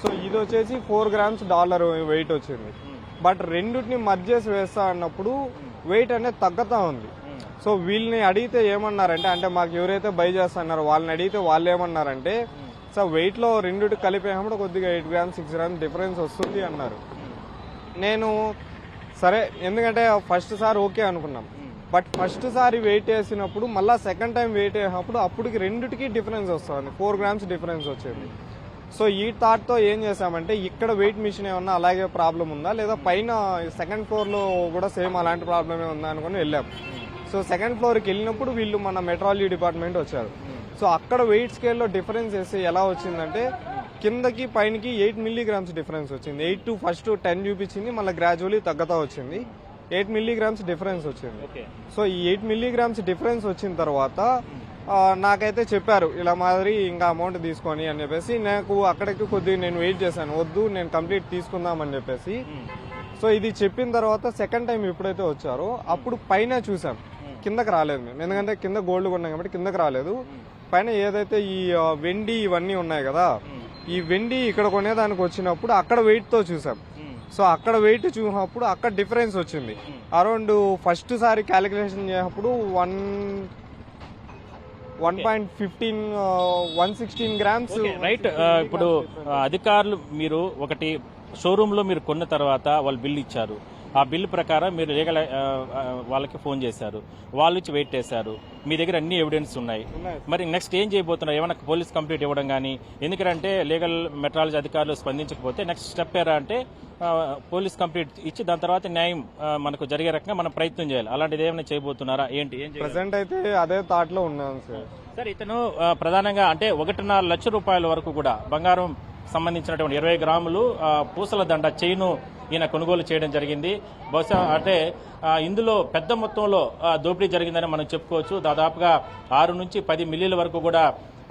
సో ఇది వచ్చేసి 4 grams డాలర్ వెయిట్ వచ్చింది. బట్ రెండుని మర్జ్ చేసి వేస్తా అన్నప్పుడు వెయిట్ అనేది తగ్గుతా ఉంది. సో వీళ్ళని అడిగితే ఏమన్నారంటే, అంటే మాకు ఎవరైతే బై చేస్తున్నారో వాళ్ళని అడిగితే వాళ్ళు ఏమన్నారంటే, సో వెయిట్లో రెండుటి కలిపేసినప్పుడు కొద్దిగా 8 grams 6 grams డిఫరెన్స్ వస్తుంది అన్నారు. నేను సరే, ఎందుకంటే ఫస్ట్ సారి ఓకే అనుకున్నాం. బట్ ఫస్ట్ సారి వెయిట్ వేసినప్పుడు మళ్ళీ సెకండ్ టైం వెయిట్ వేసినప్పుడు అప్పటికి రెండుటికి డిఫరెన్స్ వస్తుంది, 4 grams డిఫరెన్స్ వచ్చింది. సో ఈ థాట్తో ఏం చేసామంటే, ఇక్కడ వెయిట్ మిషన్ ఏమన్నా అలాగే ప్రాబ్లం ఉందా, లేదా పైన సెకండ్ ఫ్లోర్లో కూడా సేమ్ అలాంటి ప్రాబ్లమే ఉందా అనుకుని వెళ్ళాం. సో సెకండ్ ఫ్లోర్కి వెళ్ళినప్పుడు వీళ్ళు మన మెట్రాలజీ డిపార్ట్మెంట్ వచ్చారు. సో అక్కడ వెయిట్ స్కేల్లో డిఫరెన్స్ వేసి ఎలా వచ్చిందంటే, కిందకి పైనకి 8 milligrams డిఫరెన్స్ వచ్చింది. 8 to ఫస్ట్ 10 చూపించింది, మళ్ళీ గ్రాడ్యువల్లీ తగ్గుతా వచ్చింది. 8 milligrams డిఫరెన్స్ వచ్చింది. సో ఈ 8 milligrams డిఫరెన్స్ వచ్చిన తర్వాత నాకైతే చెప్పారు ఇలా మాదిరి ఇంకా అమౌంట్ తీసుకొని అని చెప్పేసి. నాకు అక్కడికి కొద్దిగా నేను వెయిట్ చేశాను, వద్దు నేను కంప్లీట్ తీసుకుందామని చెప్పేసి. సో ఇది చెప్పిన తర్వాత సెకండ్ టైం ఎప్పుడైతే వచ్చారో అప్పుడు పైన చూసాం, కిందకి రాలేదు మేము, ఎందుకంటే కింద గోల్డ్ కొన్నాం కాబట్టి కిందకి రాలేదు. పైన ఏదైతే ఈ వెండి ఇవన్నీ ఉన్నాయి కదా, ఈ వెండి ఇక్కడ కొనేదానికి వచ్చినప్పుడు అక్కడ వెయిట్ తో చూసాం. సో అక్కడ వెయిట్ చూసినప్పుడు అక్కడ డిఫరెన్స్ వచ్చింది. అరౌండ్ ఫస్ట్ సారి క్యాలిక్యులేషన్ చేసినప్పుడు 1.16 grams. రైట్. ఇప్పుడు అధికారులు మీరు ఒకటి షోరూమ్ లో మీరు కొన్న తర్వాత వాళ్ళు బిల్లు ఇచ్చారు, ఆ బిల్లు ప్రకారం మీరు లీగల్ వాళ్ళకి ఫోన్ చేశారు, వాళ్ళు వచ్చి వెయిట్ చేశారు, మీ దగ్గర అన్ని ఎవిడెన్స్ ఉన్నాయి. మరి నెక్స్ట్ ఏం చేయబోతున్నారు? ఏమైనా పోలీస్ కంప్లైంట్ ఇవ్వడం కానీ, ఎందుకంటే లీగల్ మెట్రాలజీ అధికారులు స్పందించకపోతే నెక్స్ట్ స్టెప్ ఏరా అంటే పోలీస్ కంప్లైంట్ ఇచ్చి దాని తర్వాత న్యాయం మనకు జరిగే రకంగా మనం ప్రయత్నం చేయాలి. అలాంటిది ఏమైనా చేయబోతున్నారా ఏంటి? ప్రెసెంట్ అయితే అదే థాట్ లో ఉన్నాను సార్. సార్ ఇతను ప్రధానంగా అంటే 1.5 లక్ష రూపాయల వరకు కూడా బంగారం సంబంధించినటువంటి 20 గ్రాములు పూసల దండ చైను ఈయన కొనుగోలు చేయడం జరిగింది. బహుశా అంటే ఇందులో పెద్ద మొత్తంలో దోపిడీ జరిగిందని మనం చెప్పుకోవచ్చు. దాదాపుగా 6 నుంచి 10 మిల్లీల వరకు కూడా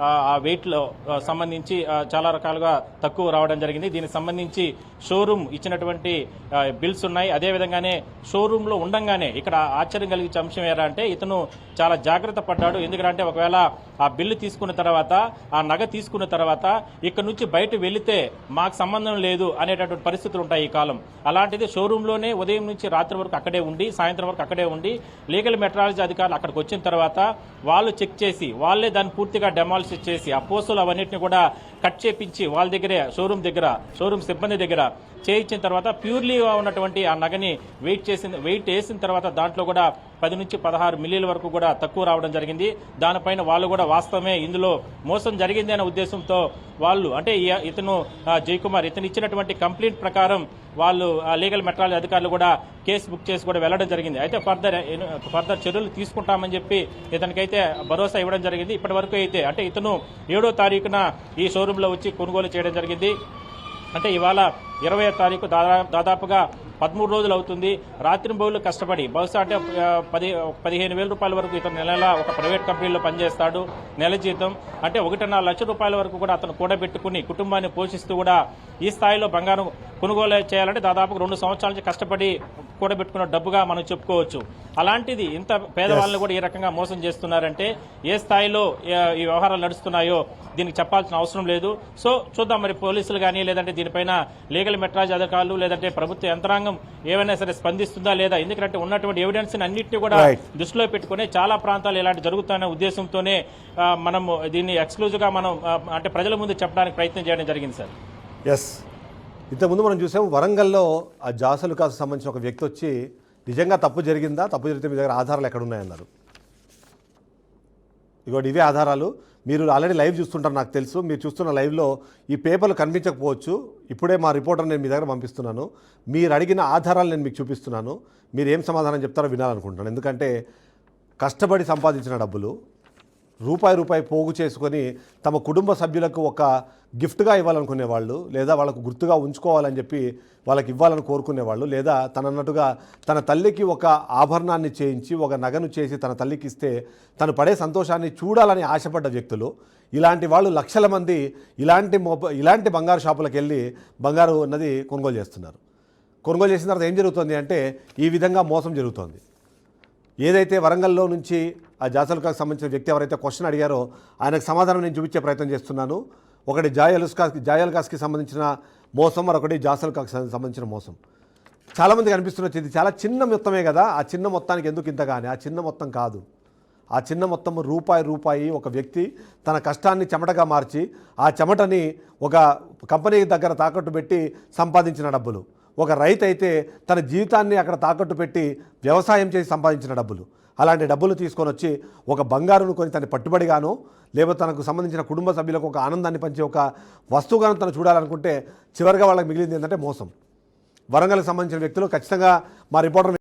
ఆ వెయిట్ లో సంబంధించి చాలా రకాలుగా తక్కువ రావడం జరిగింది. దీనికి సంబంధించి షోరూమ్ ఇచ్చినటువంటి బిల్స్ ఉన్నాయి. అదేవిధంగానే షోరూమ్ లో ఉండంగానే ఇక్కడ ఆశ్చర్యం కలిగించే అంశం ఏరా అంటే, ఇతను చాలా జాగ్రత్త పడ్డాడు. ఎందుకంటే ఒకవేళ ఆ బిల్లు తీసుకున్న తర్వాత, ఆ నగ తీసుకున్న తర్వాత ఇక్కడ నుంచి బయట వెళితే మాకు సంబంధం లేదు అనేటటువంటి పరిస్థితులు ఉంటాయి ఈ కాలం. అలాంటిది షోరూమ్ లోనే ఉదయం నుంచి రాత్రి వరకు అక్కడే ఉండి, సాయంత్రం వరకు అక్కడే ఉండి, లీగల్ మెట్రాలజీ అధికారులు అక్కడికి వచ్చిన తర్వాత వాళ్ళు చెక్ చేసి వాళ్ళే దాన్ని పూర్తిగా డెమాలిష్ చేసి ఆ పోస్టులు అవన్నిటిని కూడా కట్ చేపించి వాళ్ళ దగ్గరే షోరూమ్ సిబ్బంది దగ్గర చేయించిన తర్వాత ప్యూర్లీగా ఉన్నటువంటి ఆ నగని వెయిట్ వేసిన తర్వాత దాంట్లో కూడా 10 నుంచి 16 మిల్లీల వరకు కూడా తక్కువ రావడం జరిగింది. దానిపైన వాళ్ళు కూడా వాస్తవమే ఇందులో మోసం జరిగింది అనే ఉద్దేశంతో వాళ్ళు అంటే ఇతను జయకుమార్ ఇతను ఇచ్చినటువంటి కంప్లైంట్ ప్రకారం వాళ్ళు లీగల్ మెట్రాలజీ అధికారులు కూడా కేసు బుక్ చేసి కూడా వెళ్లడం జరిగింది. అయితే ఫర్దర్ చర్యలు తీసుకుంటామని చెప్పి ఇతనికైతే భరోసా ఇవ్వడం జరిగింది. ఇప్పటి వరకు అయితే అంటే ఇతను 7వ తారీఖున ఈ షోరూమ్ లో వచ్చి కొనుగోలు చేయడం జరిగింది. అంటే ఇవాళ 20వ తారీఖు దాదాపుగా 13 రోజులు అవుతుంది. రాత్రింబౌళ్ళు కష్టపడి బహుశా అంటే 15,000 రూపాయల వరకు ఇతను నెల ఒక ప్రైవేట్ కంపెనీలో పనిచేస్తాడు. నెల జీతం అంటే 1.5 లక్ష రూపాయల వరకు కూడా అతను కూడబెట్టుకుని కుటుంబాన్ని పోషిస్తూ కూడా ఈ స్థాయిలో బంగారం కొనుగోలు చేయాలంటే దాదాపు 2 సంవత్సరాల నుంచి కష్టపడి కూడబెట్టుకున్న డబ్బుగా మనం చెప్పుకోవచ్చు. అలాంటిది ఇంత పేదవాళ్ళని కూడా ఈ రకంగా మోసం చేస్తున్నారంటే ఏ స్థాయిలో ఈ వ్యవహారాలు నడుస్తున్నాయో దీనికి చెప్పాల్సిన అవసరం లేదు. సో చూద్దాం మరి పోలీసులు కానీ లేదంటే దీనిపైన లీగల్ మెట్రాలజీ అధికారులు లేదంటే ప్రభుత్వ యంత్రాంగం ఏమైనా సరే స్పందిస్తుందా లేదా. ఎందుకంటే ఉన్నటువంటి ఎవిడెన్స్ అన్నింటినీ కూడా దృష్టిలో పెట్టుకుని చాలా ప్రాంతాలు ఇలాంటి జరుగుతున్న ఉద్దేశంతోనే మనం దీన్ని ఎక్స్క్లూజివ్ గా మనం అంటే ప్రజల ముందు చెప్పడానికి ప్రయత్నం చేయడం జరిగింది సార్. ఎస్, ఇంతకుముందు మనం చూసాం వరంగల్లో ఆ జాసలు కాసు సంబంధించిన ఒక వ్యక్తి వచ్చి నిజంగా తప్పు జరిగిందా, తప్పు జరిగితే మీ దగ్గర ఆధారాలు ఎక్కడ ఉన్నాయన్నారు. ఇగోటి ఇవే ఆధారాలు. మీరు ఆల్రెడీ లైవ్ చూస్తుంటారు నాకు తెలుసు. మీరు చూస్తున్న లైవ్లో ఈ పేపర్లు కనిపించకపోవచ్చు. ఇప్పుడే మా రిపోర్టర్ నేను మీ దగ్గర పంపిస్తున్నాను. మీరు అడిగిన ఆధారాలు నేను మీకు చూపిస్తున్నాను. మీరు ఏం సమాధానం చెప్తారో వినాలనుకుంటున్నాను. ఎందుకంటే కష్టపడి సంపాదించిన డబ్బులు రూపాయి పోగు చేసుకొని తమ కుటుంబ సభ్యులకు ఒక గిఫ్ట్గా ఇవ్వాలనుకునే వాళ్ళు, లేదా వాళ్ళకు గుర్తుగా ఉంచుకోవాలని చెప్పి వాళ్ళకి ఇవ్వాలని కోరుకునేవాళ్ళు, లేదా తనన్నట్టుగా తన తల్లికి ఒక ఆభరణాన్ని చేయించి ఒక నగను చేసి తన తల్లికి ఇస్తే తను పడే సంతోషాన్ని చూడాలని ఆశపడ్డ వ్యక్తులు, ఇలాంటి వాళ్ళు లక్షల మంది ఇలాంటి బంగారు షాపులకు వెళ్ళి బంగారు అన్నది కొనుగోలు చేస్తున్నారు. కొనుగోలు చేసిన తర్వాత ఏం జరుగుతుంది అంటే ఈ విధంగా మోసం జరుగుతోంది. ఏదైతే వరంగల్లో నుంచి ఆ జాసల్కాకి సంబంధించిన వ్యక్తి ఎవరైతే క్వశ్చన్ అడిగారో ఆయనకు సమాధానం నేను చూపించే ప్రయత్నం చేస్తున్నాను. ఒకటి జాయలుకాస్కి సంబంధించిన మోసం, మరొకటి జాసల్కాకి సంబంధించిన మోసం. చాలామందికి అనిపిస్తున్నది ఇది చాలా చిన్న మొత్తమే కదా, ఆ చిన్న మొత్తానికి ఎందుకు ఇంతగానే? ఆ చిన్న మొత్తం కాదు. ఆ చిన్న మొత్తం రూపాయి ఒక వ్యక్తి తన కష్టాన్ని చెమటగా మార్చి ఆ చెమటని ఒక కంపెనీ దగ్గర తాకట్టు పెట్టి సంపాదించిన డబ్బులు. ఒక రైతు అయితే తన జీవితాన్ని అక్కడ తాకట్టు పెట్టి వ్యవసాయం చేసి సంపాదించిన డబ్బులు. అలాంటి డబ్బులు తీసుకొని వచ్చి ఒక బంగారును కొని తన పట్టుబడిగానో లేకపోతే తనకు సంబంధించిన కుటుంబ సభ్యులకు ఒక ఆనందాన్ని పంచే ఒక వస్తువుగాను తను చూడాలనుకుంటే చివరిగా వాళ్ళకి మిగిలింది ఏంటంటే మోసం. వరంగల్కి సంబంధించిన వ్యక్తులు ఖచ్చితంగా మా రిపోర్టర్